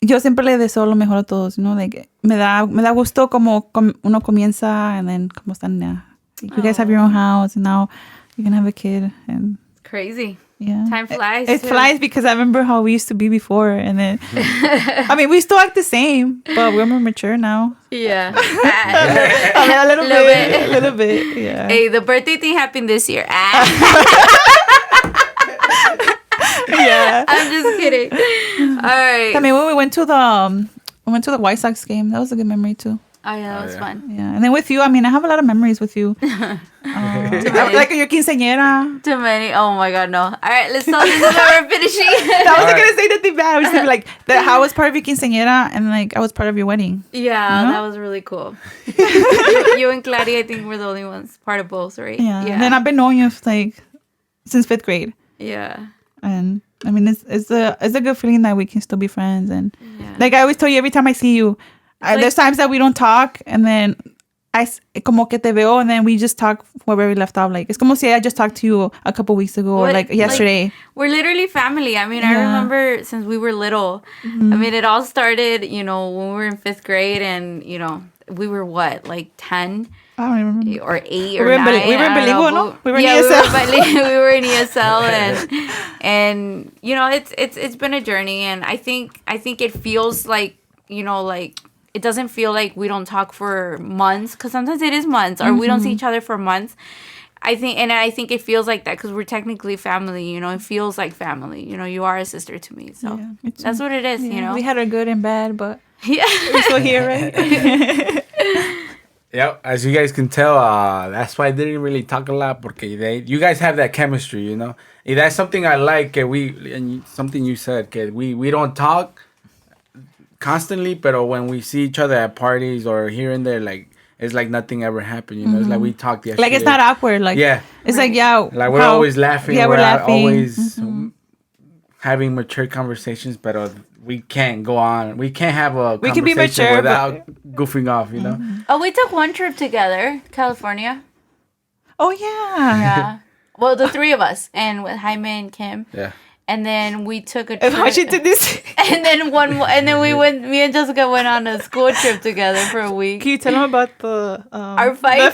yo siempre le deseo lo mejor a todos, you know, like me da gusto como uno comienza and then como están ya. You guys have your own house and now you're gonna have a kid and crazy. yeah, Time flies. It flies because I remember how we used to be before, and then I mean we still act the same, but we're more mature now. Yeah. A little bit. Yeah. Hey, the birthday thing happened this year. Yeah. I'm just kidding. All right. I mean, when we went to the White Sox game, that was a good memory too. Oh yeah, that was fun. Yeah, and then with you, I mean, I have a lot of memories with you. Like your quinceañera. Too many. Oh my god, no. All right, let's talk. This is where we're finishing. I wasn't gonna say nothing bad. I was saying like that. How I was part of your quinceañera and like I was part of your wedding. Yeah, you know? that was really cool. you and Claudia, I think, were the only ones part of both, right? Yeah. And then I've been knowing you like since 5th grade. Yeah. And I mean, it's a good feeling that we can still be friends. And like I always tell you, every time I see you, there's times that we don't talk, and then I como que te veo, and then we just talk wherever we left off. Like it's como si I just talked to you a couple weeks ago or like yesterday. Like, we're literally family. I mean, I remember since we were little. Mm-hmm. I mean, it all started, you know, when we were in 5th grade, and you know, we were what, like 10. I don't even remember. Or 8 or 9. We were in bilingual, no? We were in ESL. We were in ESL, and you know, it's been a journey, and I think it feels like, you know, like it doesn't feel like we don't talk for months, because sometimes it is months, or we don't see each other for months. I think it feels like that because we're technically family, you know. It feels like family, you know. You are a sister to me, so that's what it is, you know. We had our good and bad, but yeah, we're still here, right? Yep, as you guys can tell, that's why I didn't really talk a lot, porque you guys have that chemistry, you know. And that's something I like, and something you said, we don't talk constantly, but when we see each other at parties or here and there, like it's like nothing ever happened, you know. It's like we talked yesterday. Like it's not awkward, like it's like like we're always laughing, we're laughing, always having mature conversations, but we can't go on. We can't have a conversation can be mature without goofing off, you know. Oh, we took one trip together, California. Oh yeah. Yeah. Well, the three of us, and with Jaime and Kim. Yeah. And then we took a trip. And Washington DC. And then we went. Me and Jessica went on a school trip together for a week. Can you tell them about our fight?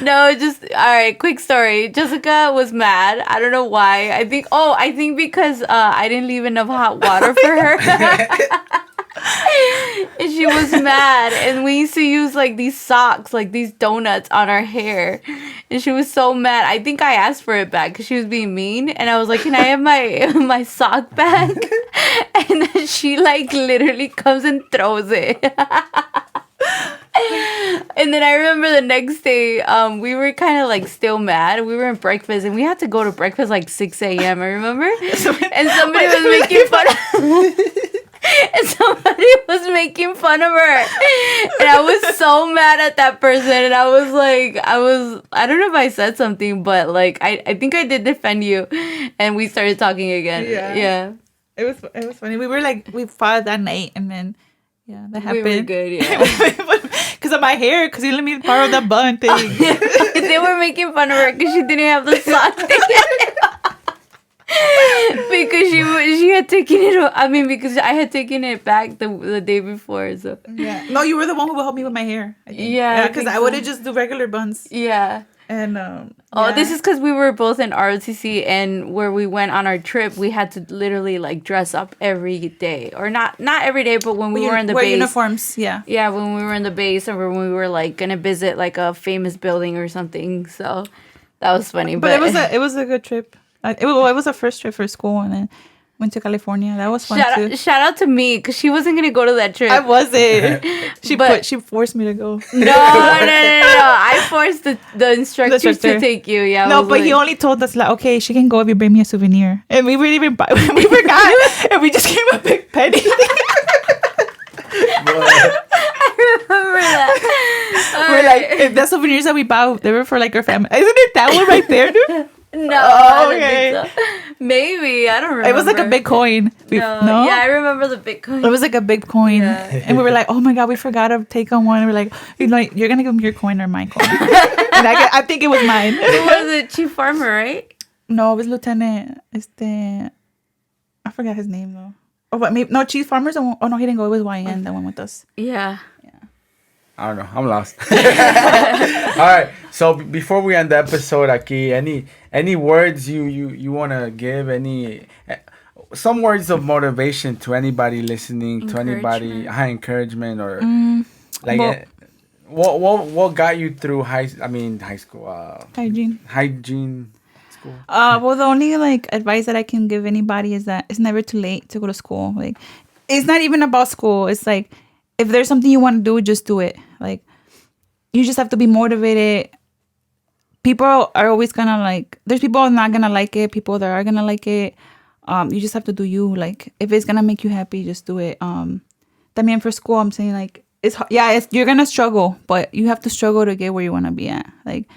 No, just all right. Quick story. Jessica was mad. I don't know why. I think because I didn't leave enough hot water for her. And she was mad, and we used to use like these socks, like these donuts on our hair, and she was so mad. I think I asked for it back because she was being mean, and I was like, "Can I have my sock back?" And then she like literally comes and throws it. And then I remember the next day, we were kind of like still mad. We were in breakfast, and we had to go to breakfast like 6 a.m. I remember, and somebody was making fun of. And somebody was making fun of her, and I was so mad at that person. And I was like, I don't know if I said something, but like I think I did defend you, and we started talking again. Yeah. It was funny. We fought that night, and then that happened. We were good, yeah. Because of my hair, because you let me borrow that bun thing. They were making fun of her because she didn't have the sock thing. Because she had taken it. I mean, because I had taken it back the day before. So no, you were the one who would help me with my hair. Because I would have just do regular buns. Yeah. And this is because we were both in ROTC, and where we went on our trip, we had to literally like dress up every day, or not every day, but when we were in the base, uniforms. Yeah, when we were in the base, or when we were like gonna visit like a famous building or something. So that was funny. But it was a good trip. It was a first trip for school, and then went to California. That was fun too. Shout out to me, because she wasn't gonna go to that trip. I wasn't. She forced me to go. No. I forced the instructors to take you. Yeah. No, but he only told us like, okay, she can go if you bring me a souvenir, and we wouldn't even buy. We forgot, and we just gave a big penny. I remember that. We're like, the souvenirs that we bought, they were for like our family. Isn't it that one right there, dude? No, I don't think so. Maybe, I don't remember. It was like a big coin. No? Yeah, I remember the big coin. It was like a big coin, and we were like, "Oh my god, we forgot to take on one." And we're like, "You're gonna give me your coin or my coin?" And I think it was mine. Who was it? Chief Farmer, right? No, it was Lieutenant. I I forgot his name though. Oh, but maybe no Cheese Farmers. Oh no, he didn't go. It was YN that went with us. Yeah. I don't know. I'm lost. All right. So before we end the episode, Aki, any words you want to give? Some words of motivation to anybody listening, to anybody, high encouragement, or what got you through high school? Hygiene school. Well, the only advice that I can give anybody is that it's never too late to go to school. Like, it's not even about school. It's like, if there's something you want to do, just do it. Like, you just have to be motivated. People are always gonna there's people not gonna like it, people that are gonna like it. You just have to do you. Like, if it's gonna make you happy, just do it. También for school, I'm saying you're gonna struggle, but you have to struggle to get where you want to be at. Like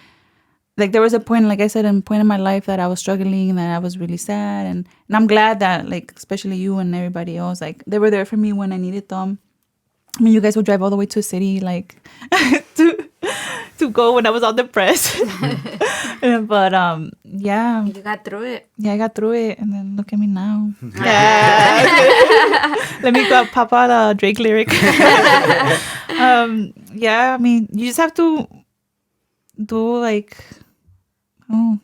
there was a point, like I said, a point in my life that I was struggling, that I was really sad, and I'm glad that especially you and everybody else, they were there for me when I needed them. I mean, you guys would drive all the way to a city, to go when I was all depressed. But, yeah. You got through it. Yeah, I got through it. And then look at me now. Yeah. Let me go pop out a Drake lyric. Yeah, I mean, you just have to do,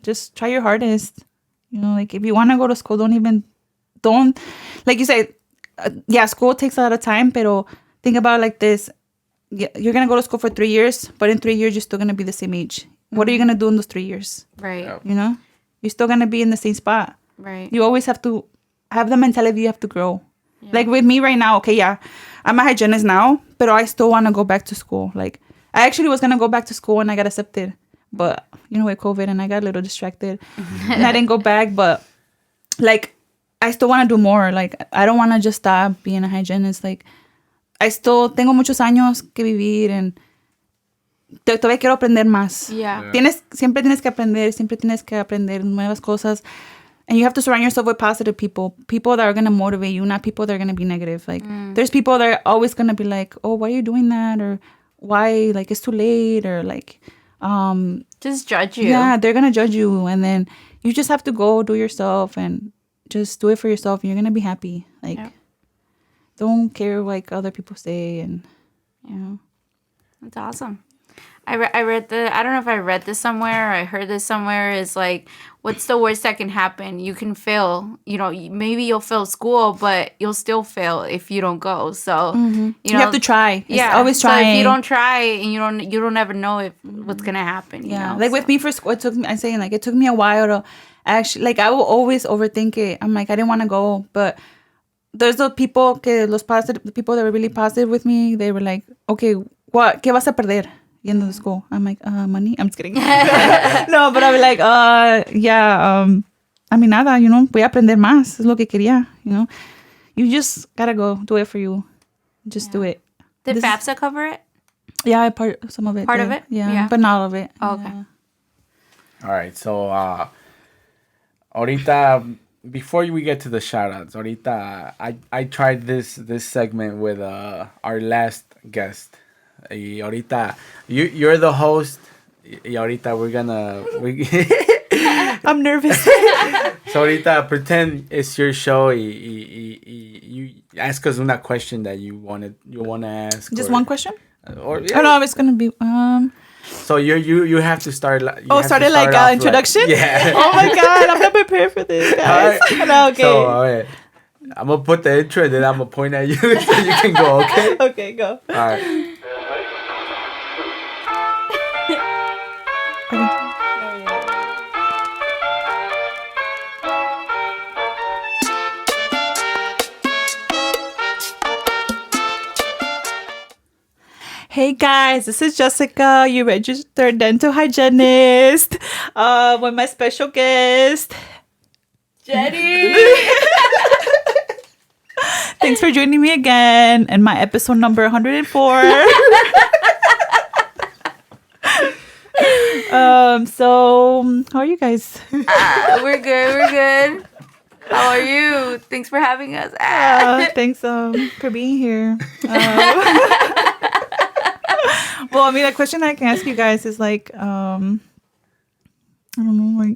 just try your hardest. You know, if you want to go to school, don't, like you said, school takes a lot of time, pero think about it like this. Yeah, you're going to go to school for 3 years, but in 3 years, you're still going to be the same age. What are you going to do in those 3 years? Right. You know? You're still going to be in the same spot. Right. You always have to have the mentality you have to grow. Yeah. Like with me right now, okay, yeah, I'm a hygienist now, but I still want to go back to school. I actually was going to go back to school and I got accepted. But, with COVID, and I got a little distracted. And I didn't go back, but, I still want to do more. I don't want to just stop being a hygienist. I still tengo muchos años que vivir and todavía quiero aprender más. Yeah. Siempre tienes que aprender nuevas cosas. And you have to surround yourself with positive people that are going to motivate you, not people that are going to be negative. There's people that are always going to be like, oh, why are you doing that? Or why, it's too late? Or just judge you. Yeah, they're going to judge you. And then you just have to go do yourself and just do it for yourself. And you're going to be happy. Don't care what other people say, and That's awesome. I read I don't know if I read this somewhere or I heard this somewhere. Is what's the worst that can happen? You can fail. Maybe you'll fail school, but you'll still fail if you don't go. So you have to try. It's always trying. So if you don't try, and you don't ever know what's gonna happen. With me for school, it took me. I'm saying it took me a while to actually I will always overthink it. I'm I didn't want to go, but there's the people the people that were really positive with me. They were like, okay, ¿qué vas a perder yendo to school? I'm like, money. I'm just kidding. No, but I was like, I mean, nada, voy a aprender más. Es lo que quería, You just gotta go. Do it for you. Just do it. Did FAFSA cover it? Yeah, some of it. Part of it? Yeah, but not all of it. Oh, okay. Yeah. All right, so ahorita, before we get to the shout-outs, ahorita, I tried this segment with our last guest. Y ahorita, you're the host. Y ahorita I'm nervous. So ahorita, pretend it's your show. You ask us una question that you want to ask. Just one question? Or Oh no, it's gonna be So you have to start. Started introduction. Yeah. Oh my god, I'm not prepared for this, guys. Right. No, okay. So I'm gonna put the intro and then I'm gonna point at you so you can go. Okay. Okay, go. All right. Hey guys, this is Jessica, your registered dental hygienist, with my special guest, Jenny. Thanks for joining me again in my episode number 104. So how are you guys? We're good. How are you? Thanks for having us. Thanks for being here. Well, I mean, the question I can ask you guys is I don't know,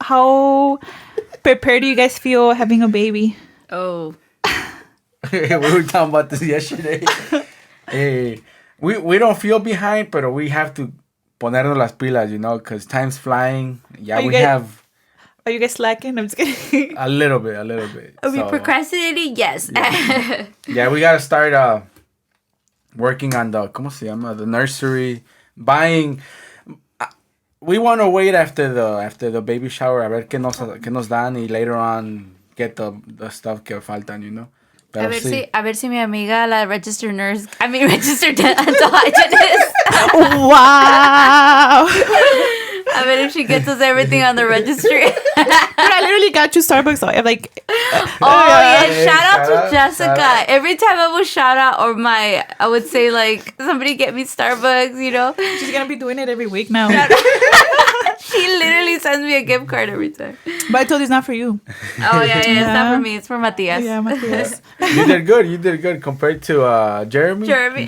how prepared do you guys feel having a baby? Oh. We were talking about this yesterday. We don't feel behind, but we have to ponernos las pilas, because time's flying. Yeah, Are you guys slacking? I'm just kidding. a little bit. Are we procrastinating? Yes. Yeah, we gotta start working on the nursery, buying. We want to wait after the baby shower a ver qué nos dan y later on get the stuff que faltan, A ver si mi amiga, la registered dental hygienist. Wow. I bet if she gets us everything on the registry. Dude, I literally got you Starbucks. So I'm like, Shout out to Jessica. Every time I would shout out I would say like, somebody get me Starbucks, She's gonna be doing it every week now. She literally sends me a gift card every time. But I told you it's not for you. Oh yeah. It's not for me. It's for Matias. Yeah, Matias. You did good compared to Jeremy. Jeremy.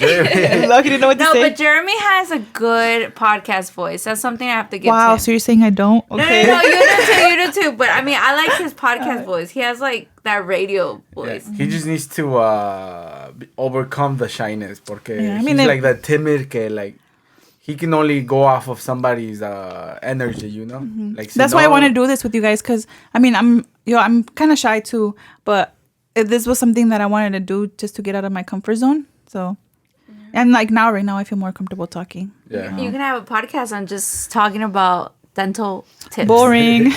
Lucky to know what to say. No, but Jeremy has a good podcast voice. That's something I have to give to wow, him. so you're saying I don't? Okay. No, you do too. But I mean, I like his podcast voice. He has like that radio voice. Yeah, he just needs to overcome the shyness, porque he's like that timid que like he can only go off of somebody's energy, Mm-hmm. Like that's why I want to do this with you guys, because I mean I'm kind of shy too, but this was something that I wanted to do just to get out of my comfort zone. So, and like right now I feel more comfortable talking. Yeah, you can have a podcast on just talking about dental tips. Boring.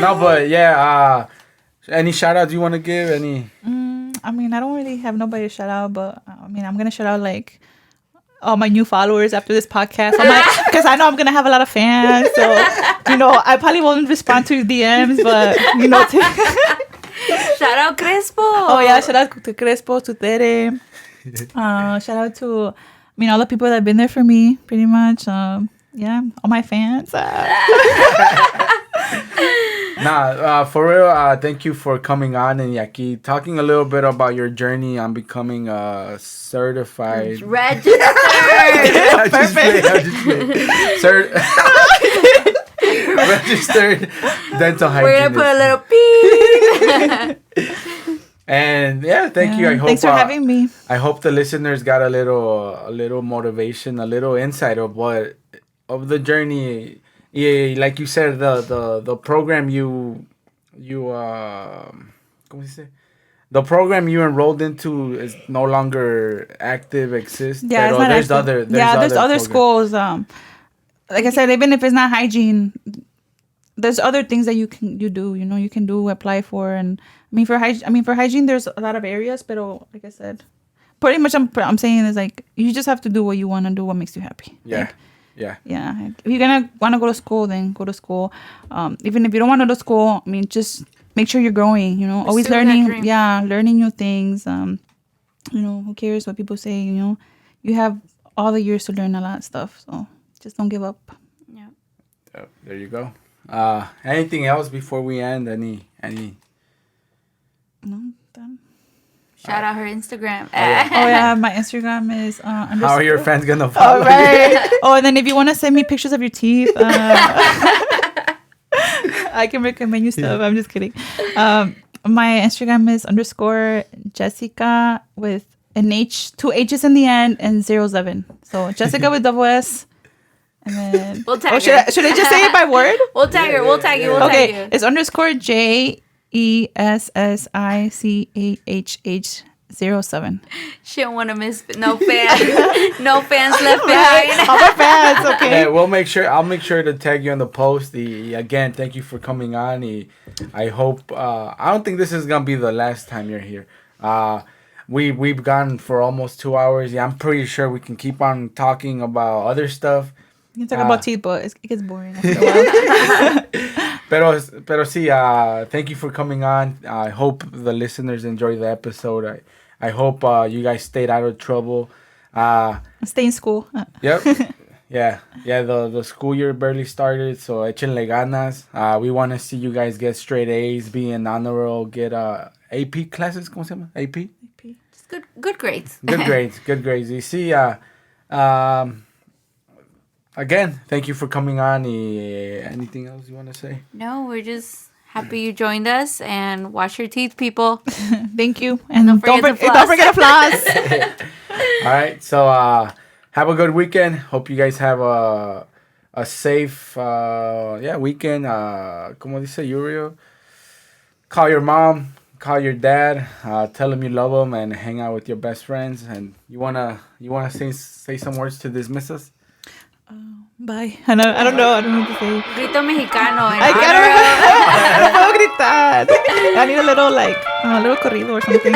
No, but yeah. Any shout outs you want to give? Any? I mean, I don't really have nobody to shout out, but I mean, I'm gonna shout out like all my new followers after this podcast. I'm like, because I know I'm gonna have a lot of fans, so I probably won't respond to DMs, but Shout out Crespo. Oh yeah, shout out to Crespo, to Tere. Shout out to all the people that have been there for me, pretty much. Yeah, all my fans. For real, thank you for coming on and aquí talking a little bit about your journey on becoming a certified registered. I just played. Registered dental hygienist. We're gonna put a little beep. And yeah, thank you. I hope thanks for having me. I hope the listeners got a little motivation, a little insight of the journey. Yeah, like you said, the program you the program you enrolled into is no longer active, exists. Yeah, pero it's not active. There's other schools. Like I said, even if it's not hygiene, there's other things that you do. You can apply for. And for hygiene, there's a lot of areas. But like I said, pretty much I'm saying is like you just have to do what you want to do, what makes you happy. Yeah. Like, yeah. If you're gonna want to go to school, then go to school. Even if you don't want to go to school, just make sure you're growing. Always learning. Yeah, learning new things. Who cares what people say? You have all the years to learn a lot of stuff. So just don't give up. Yeah. There you go. Anything else before we end? Any? No, done. Shout out her Instagram. My Instagram is How are your fans gonna follow? Oh, right. And then if you want to send me pictures of your teeth, I can recommend you stuff. I'm just kidding. My Instagram is _Jessica with an H, 2 H's in the end, and 07. So Jessica with double S. And then we'll tag should I just say it by word? We'll tag her. We'll tag you. We'll tag you. It's _JESSICAHH 07. She don't want to miss no fans. No fans left behind. All my fans, okay. Hey, I'll make sure to tag you on the post. Again, thank you for coming on. I hope I don't think this is gonna be the last time you're here. We've gone for almost 2 hours. Yeah, I'm pretty sure we can keep on talking about other stuff. You can talk about teeth, but it gets boring after a while. Pero sí, thank you for coming on. I hope the listeners enjoyed the episode. I hope you guys stayed out of trouble. Stay in school. Yep. Yeah. The school year barely started, so échenle ganas. We want to see you guys get straight A's, be in honor roll, get AP classes. ¿Cómo se llama? AP. Just good grades. Good grades. You see, again, thank you for coming on. Anything else you want to say? No, we're just happy you joined us, and wash your teeth, people. Thank you. And Don't forget to don't forget to floss. All right. So have a good weekend. Hope you guys have a safe weekend. Como dice Uriel, call your mom, call your dad, tell them you love them, and hang out with your best friends. And you wanna say some words to dismiss us? Bye. I don't know what to say. Grito mexicano. I can't puedo gritar. I need a little corrido or something.